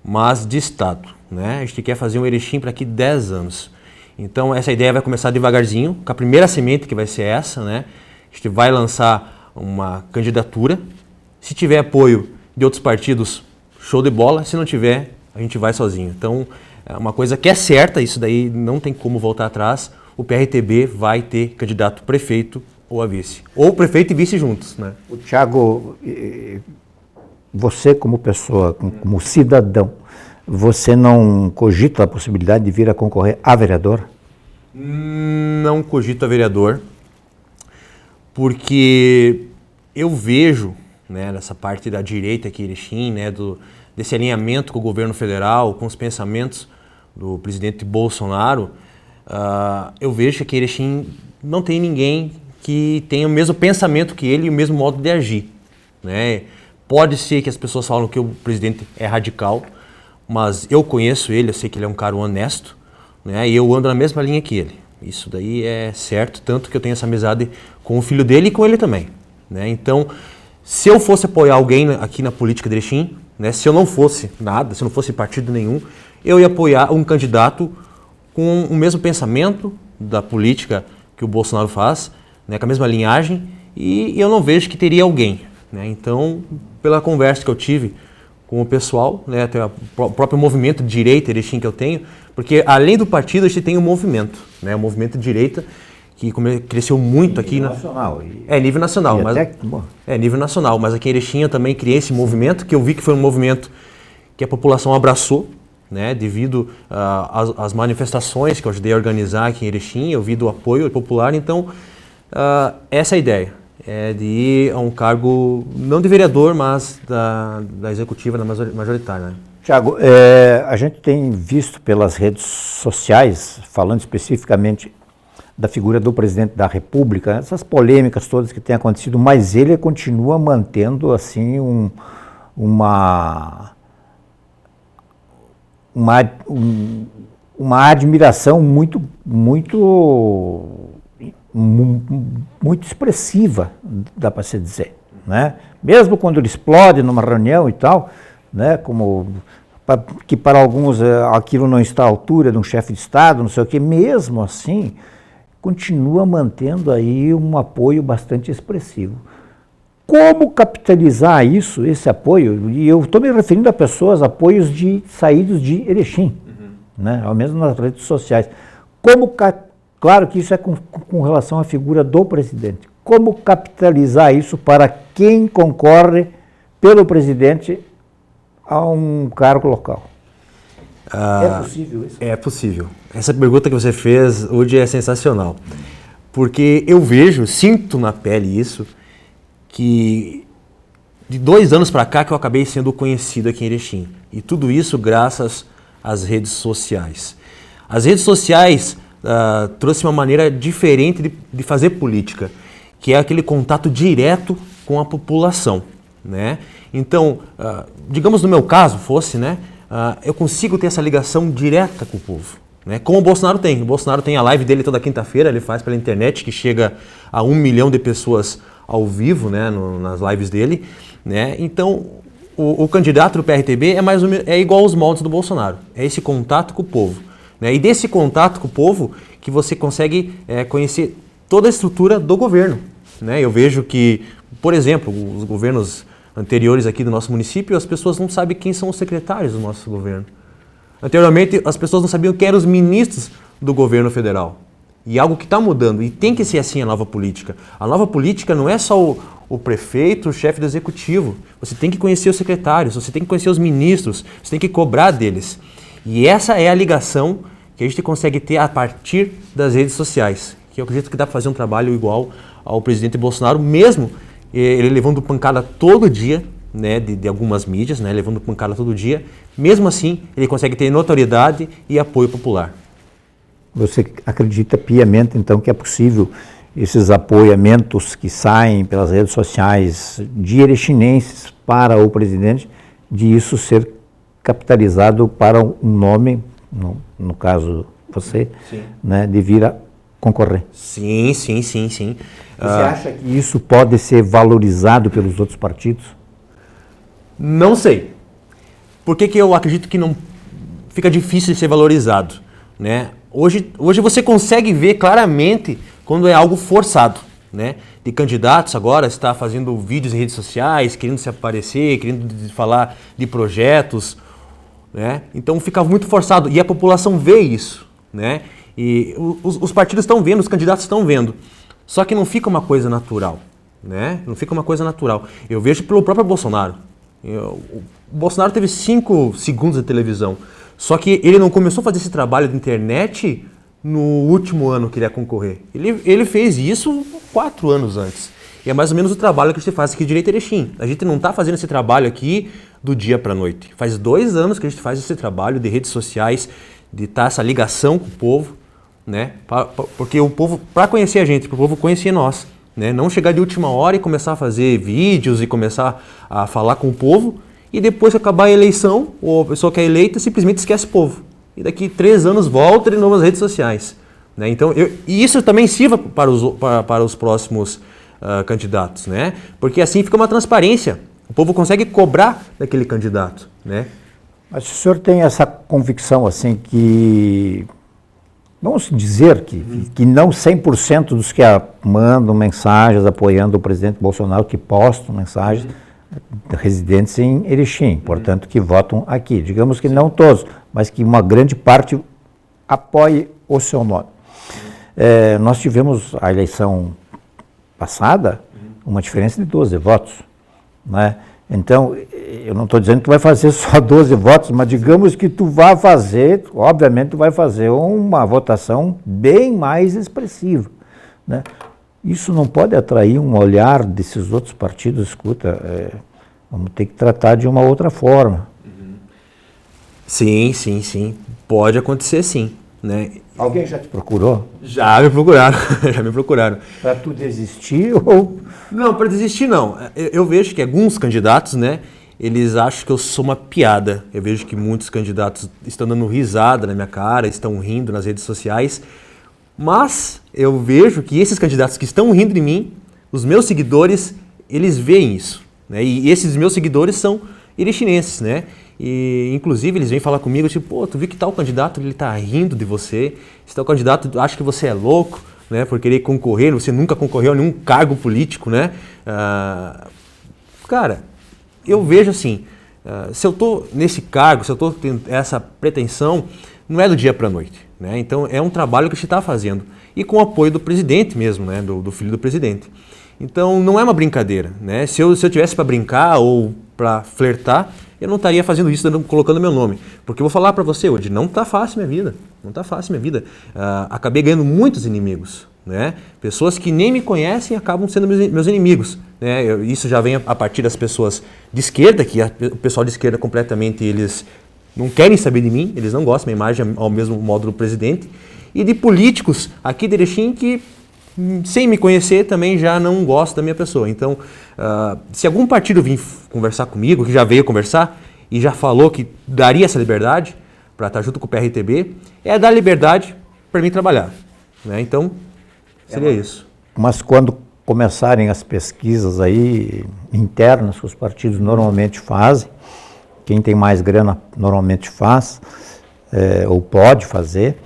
Speaker 5: mas de Estado, né? A gente quer fazer um Erechim para aqui 10 anos. Então essa ideia vai começar devagarzinho, com a primeira semente que vai ser essa, né? A gente vai lançar uma candidatura. Se tiver apoio de outros partidos, show de bola. Se não tiver, a gente vai sozinho. Então, é uma coisa que é certa, isso daí não tem como voltar atrás. O PRTB vai ter candidato prefeito ou a vice. Ou prefeito e vice juntos, né?
Speaker 1: O Thiago, você como pessoa, como cidadão, você não cogita a possibilidade de vir a concorrer a vereador?
Speaker 5: Não cogito a vereador, porque eu vejo, né, nessa parte da direita aqui em Erechim, né, desse alinhamento com o governo federal, com os pensamentos do presidente Bolsonaro, eu vejo que aqui em Erechim não tem ninguém que tenha o mesmo pensamento que ele e o mesmo modo de agir, né? Pode ser que as pessoas falam que o presidente é radical, mas eu conheço ele, eu sei que ele é um cara honesto, né? E eu ando na mesma linha que ele. Isso daí é certo, tanto que eu tenho essa amizade com o filho dele e com ele também, né? Então, se eu fosse apoiar alguém aqui na política de Erechim, né, se eu não fosse nada, se eu não fosse partido nenhum, eu ia apoiar um candidato com o mesmo pensamento da política que o Bolsonaro faz, né, com a mesma linhagem, e eu não vejo que teria alguém, né? Então, pela conversa que eu tive com o pessoal, né, até o próprio movimento de direita Erechim que eu tenho, porque além do partido a gente tem um movimento, né, o movimento de direita, que cresceu muito aqui.
Speaker 1: Nacional.
Speaker 5: Nível nacional. Nível nacional, mas aqui em Erechim eu também criei esse movimento, que eu vi que foi um movimento que a população abraçou, né, devido às manifestações que eu ajudei a organizar aqui em Erechim, eu vi do apoio popular, então essa é a ideia, de ir a um cargo, não de vereador, mas da executiva, da majoritária. Né?
Speaker 1: Tiago, a gente tem visto pelas redes sociais, falando especificamente da figura do presidente da República, essas polêmicas todas que têm acontecido, mas ele continua mantendo assim uma admiração muito expressiva, dá para se dizer, né? Mesmo quando ele explode numa reunião e tal, né? Que para alguns aquilo não está à altura de um chefe de Estado, não sei o quê, mesmo assim continua mantendo aí um apoio bastante expressivo. Como capitalizar isso, esse apoio? E eu estou me referindo a pessoas, apoios saídos de Erechim, né? Ao menos nas redes sociais. Claro que isso é com relação à figura do presidente. Como capitalizar isso para quem concorre pelo presidente a um cargo local? É possível isso?
Speaker 5: É possível. Essa pergunta que você fez hoje é sensacional. Porque eu sinto na pele isso, que de 2 anos para cá que eu acabei sendo conhecido aqui em Erechim. E tudo isso graças às redes sociais. As redes sociais trouxe uma maneira diferente de fazer política, que é aquele contato direto com a população, né? Então, digamos no meu caso fosse, né? Eu consigo ter essa ligação direta com o povo, né? Como o Bolsonaro tem. O Bolsonaro tem a live dele toda quinta-feira, ele faz pela internet, que chega a 1 milhão de pessoas ao vivo, né? Nas lives dele, né? Então, o candidato do PRTB é igual aos moldes do Bolsonaro, é esse contato com o povo, né? E desse contato com o povo que você consegue conhecer toda a estrutura do governo, né? Eu vejo que, por exemplo, os governos anteriores aqui do nosso município, as pessoas não sabem quem são os secretários do nosso governo. Anteriormente, as pessoas não sabiam quem eram os ministros do governo federal. E algo que está mudando, e tem que ser assim a nova política. A nova política não é só o prefeito, o chefe do executivo. Você tem que conhecer os secretários, você tem que conhecer os ministros, você tem que cobrar deles. E essa é a ligação que a gente consegue ter a partir das redes sociais. Que eu acredito que dá para fazer um trabalho igual ao presidente Bolsonaro, mesmo ele levando pancada todo dia, né, de algumas mídias, né, levando pancada todo dia. Mesmo assim, ele consegue ter notoriedade e apoio popular.
Speaker 1: Você acredita piamente, então, que é possível esses apoiamentos que saem pelas redes sociais de erechinenses para o presidente, de isso ser capitalizado para um nome, no caso você, né, de vir a concorrer?
Speaker 5: Sim.
Speaker 1: Você acha que isso pode ser valorizado pelos outros partidos?
Speaker 5: Não sei. Por que eu acredito que não fica difícil de ser valorizado, né? Hoje você consegue ver claramente quando é algo forçado, né? De candidatos agora está fazendo vídeos em redes sociais, querendo se aparecer, querendo falar de projetos, né? Então fica muito forçado e a população vê isso, né? E os partidos estão vendo, os candidatos estão vendo. Só que não fica uma coisa natural, né? Não fica uma coisa natural. Eu vejo pelo próprio Bolsonaro. O Bolsonaro teve 5 segundos de televisão. Só que ele não começou a fazer esse trabalho de internet no último ano que ele ia concorrer. Ele fez isso 4 anos antes. E é mais ou menos o trabalho que a gente faz aqui Direito Erechim. A gente não está fazendo esse trabalho aqui do dia para a noite. Faz 2 anos que a gente faz esse trabalho de redes sociais, de estar essa ligação com o povo, né? Porque o povo, para conhecer a gente, para o povo conhecer nós, né? Não chegar de última hora e começar a fazer vídeos e começar a falar com o povo e depois que acabar a eleição, ou a pessoa que é eleita simplesmente esquece o povo. E daqui 3 anos volta de novo às redes sociais, né? Então, e isso também sirva para os próximos candidatos, né? Porque assim fica uma transparência. O povo consegue cobrar daquele candidato, né?
Speaker 1: Mas o senhor tem essa convicção assim que, vamos dizer que não 100% dos que mandam mensagens apoiando o presidente Bolsonaro, que postam mensagens, residentes em Erechim, portanto que votam aqui. Digamos que não todos, mas que uma grande parte apoie o seu nome. Nós tivemos a eleição passada uma diferença de 12 votos, né? Então, eu não estou dizendo que tu vai fazer só 12 votos, mas digamos que tu vai fazer, obviamente tu vai fazer uma votação bem mais expressiva, né? Isso não pode atrair um olhar desses outros partidos, escuta, vamos ter que tratar de uma outra forma.
Speaker 5: Sim, sim, sim. Pode acontecer sim, né?
Speaker 1: Alguém já te procurou?
Speaker 5: Já me procuraram, já me procuraram.
Speaker 1: Para tu desistir ou...
Speaker 5: Não, para desistir não. Eu vejo que alguns candidatos, né, eles acham que eu sou uma piada. Eu vejo que muitos candidatos estão dando risada na minha cara, estão rindo nas redes sociais. Mas eu vejo que esses candidatos que estão rindo de mim, os meus seguidores, eles veem isso, né? E esses meus seguidores são erechinenses, né? E inclusive eles vêm falar comigo, tipo, pô, tu viu que tal candidato ele tá rindo de você? Esse tal candidato acha que você é louco, né? Por querer concorrer, você nunca concorreu a nenhum cargo político, né? Cara, eu vejo assim, se eu tô nesse cargo, se eu tô tendo essa pretensão, não é do dia para a noite, né? Então é um trabalho que a gente está fazendo e com o apoio do presidente mesmo, né? Do filho do presidente. Então não é uma brincadeira, né? Se eu tivesse para brincar ou para flertar, eu não estaria fazendo isso, colocando meu nome. Porque eu vou falar para você hoje, não está fácil minha vida, não está fácil minha vida. Acabei ganhando muitos inimigos, né? Pessoas que nem me conhecem acabam sendo meus inimigos, né? Isso já vem a partir das pessoas de esquerda, que o pessoal de esquerda completamente eles não querem saber de mim, eles não gostam da minha imagem ao mesmo modo do presidente, e de políticos aqui de Erechim que, sem me conhecer, também já não gostam da minha pessoa. Então, se algum partido vir conversar comigo, que já veio conversar e já falou que daria essa liberdade para estar junto com o PRTB, é dar liberdade para mim trabalhar, né? Então, seria isso.
Speaker 1: Mas quando começarem as pesquisas aí internas que os partidos normalmente fazem, quem tem mais grana normalmente faz, ou pode fazer,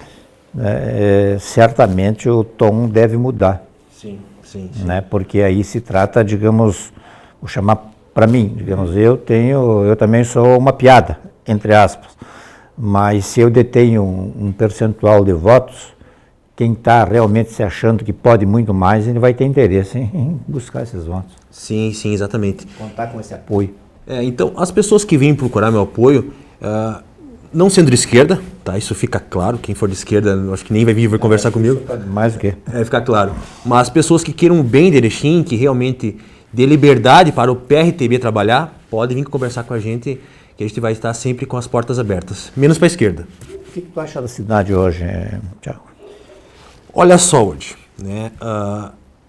Speaker 1: certamente o tom deve mudar.
Speaker 5: Sim.
Speaker 1: Né? Porque aí se trata, digamos, vou chamar para mim, digamos, eu também sou uma piada, entre aspas, mas se eu detenho um percentual de votos, quem está realmente se achando que pode muito mais, ele vai ter interesse em buscar esses votos.
Speaker 5: Sim, exatamente.
Speaker 1: Contar com esse apoio.
Speaker 5: Então, as pessoas que vêm procurar meu apoio, não sendo de esquerda, tá? Isso fica claro, quem for de esquerda, acho que nem vai vir conversar comigo.
Speaker 1: Mais o quê?
Speaker 5: Fica claro. Mas pessoas que queiram o bem de Erechim, que realmente dê liberdade para o PRTB trabalhar, podem vir conversar com a gente, que a gente vai estar sempre com as portas abertas, menos para a esquerda.
Speaker 1: O que tu acha da cidade hoje, Thiago?
Speaker 5: Olha só, hoje, né?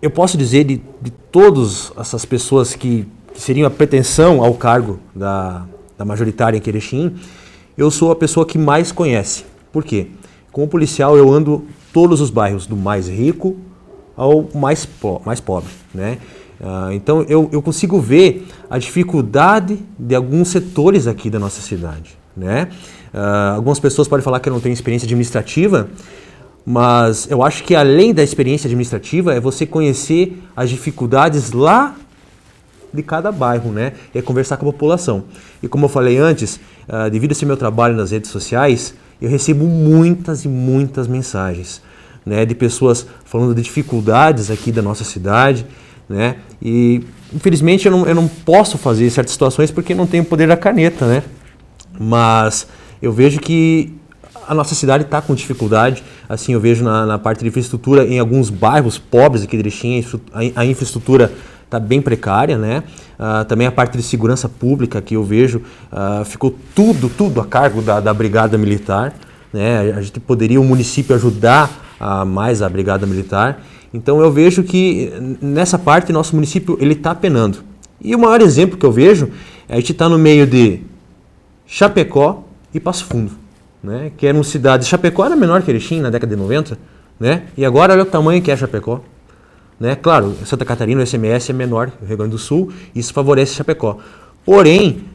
Speaker 5: Eu posso dizer de todas essas pessoas que seriam a pretensão ao cargo da majoritária em Erechim, eu sou a pessoa que mais conhece. Por quê? Como policial eu ando todos os bairros, do mais rico ao mais pobre, né? Então eu consigo ver a dificuldade de alguns setores aqui da nossa cidade, né? Algumas pessoas podem falar que eu não tenho experiência administrativa, mas eu acho que além da experiência administrativa é você conhecer as dificuldades lá de cada bairro, né? É conversar com a população. E como eu falei antes, devido a esse meu trabalho nas redes sociais, eu recebo muitas e muitas mensagens, né? De pessoas falando de dificuldades aqui da nossa cidade, né? E infelizmente eu não posso fazer certas situações porque não tenho o poder da caneta, né? Mas eu vejo que a nossa cidade está com dificuldade, assim eu vejo na parte de infraestrutura em alguns bairros pobres aqui de Erechim, a infraestrutura está bem precária, né? Também a parte de segurança pública que eu vejo, ficou tudo a cargo da Brigada Militar, né? A gente poderia, o município, ajudar mais a Brigada Militar. Então eu vejo que nessa parte nosso município ele está penando. E o maior exemplo que eu vejo, a gente está no meio de Chapecó e Passo Fundo, né? Que eram cidades, Chapecó era menor que Erechim na década de 90, né? E agora olha o tamanho que é Chapecó. Né? Claro, Santa Catarina, o ICMS é menor, o Rio Grande do Sul, isso favorece Chapecó. Porém,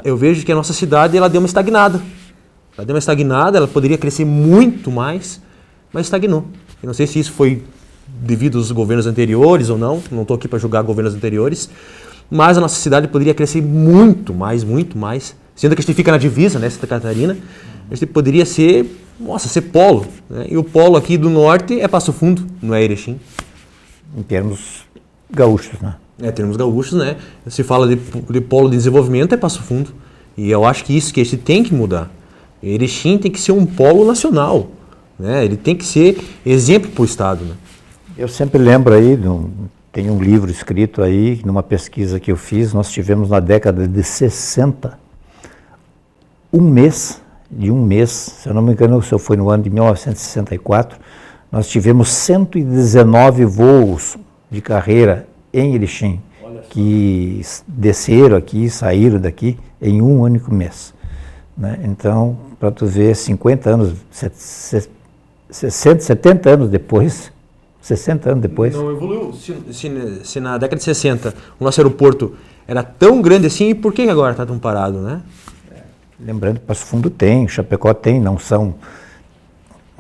Speaker 5: eu vejo que a nossa cidade ela deu uma estagnada. Ela poderia crescer muito mais, mas estagnou. Eu não sei se isso foi devido aos governos anteriores ou não estou aqui para julgar governos anteriores, mas a nossa cidade poderia crescer muito mais, sendo que a gente fica na divisa, né, Santa Catarina, a gente poderia ser nossa, ser polo, né? E o polo aqui do norte é Passo Fundo, não é Erechim.
Speaker 1: Em termos gaúchos, né?
Speaker 5: Termos gaúchos, né? Se fala de polo de desenvolvimento é Passo Fundo. E eu acho que isso que a gente tem que mudar. Erechim tem que ser um polo nacional, né? Ele tem que ser exemplo para o Estado, né?
Speaker 1: Eu sempre lembro aí, tem um livro escrito aí, numa pesquisa que eu fiz, nós tivemos na década de 60, um mês, se eu não me engano, se foi no ano de 1964, nós tivemos 119 voos de carreira em Erechim, que desceram aqui, saíram daqui em um único mês, né? Então, para tu ver, 50 anos, 60, 70 anos depois, 60 anos depois.
Speaker 5: Não evoluiu. Se na década de 60 o nosso aeroporto era tão grande assim, por que agora está tão parado, né?
Speaker 1: Lembrando que Passo Fundo tem, Chapecó tem, não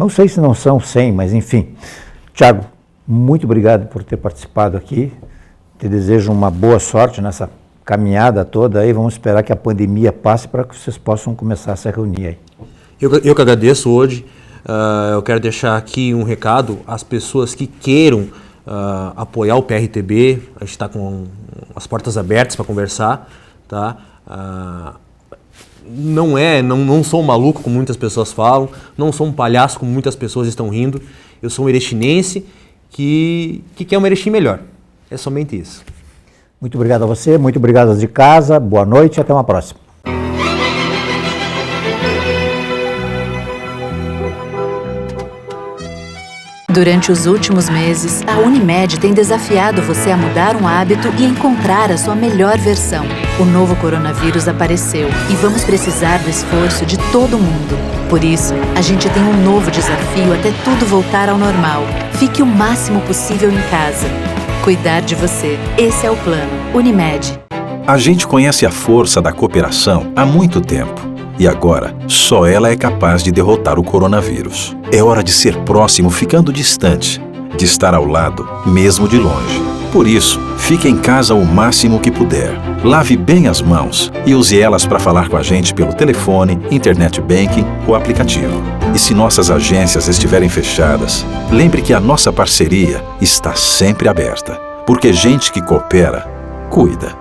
Speaker 1: sei se não são 100, mas enfim. Thiago, muito obrigado por ter participado aqui. Te desejo uma boa sorte nessa caminhada toda aí. Vamos esperar que a pandemia passe para que vocês possam começar a se reunir aí.
Speaker 5: Eu que agradeço hoje. Eu quero deixar aqui um recado às pessoas que queiram apoiar o PRTB. A gente está com as portas abertas para conversar, tá? Não sou um maluco, como muitas pessoas falam, não sou um palhaço, como muitas pessoas estão rindo. Eu sou um erechinense que quer uma Erechim melhor. É somente isso.
Speaker 1: Muito obrigado a você, muito obrigado aos de casa, boa noite e até uma próxima.
Speaker 3: Durante os últimos meses, a Unimed tem desafiado você a mudar um hábito e encontrar a sua melhor versão. O novo coronavírus apareceu e vamos precisar do esforço de todo mundo. Por isso, a gente tem um novo desafio até tudo voltar ao normal. Fique o máximo possível em casa. Cuidar de você. Esse é o plano. Unimed.
Speaker 4: A gente conhece a força da cooperação há muito tempo. E agora, só ela é capaz de derrotar o coronavírus. É hora de ser próximo ficando distante, de estar ao lado, mesmo de longe. Por isso, fique em casa o máximo que puder. Lave bem as mãos e use elas para falar com a gente pelo telefone, internet banking ou aplicativo. E se nossas agências estiverem fechadas, lembre que a nossa parceria está sempre aberta. Porque gente que coopera, cuida.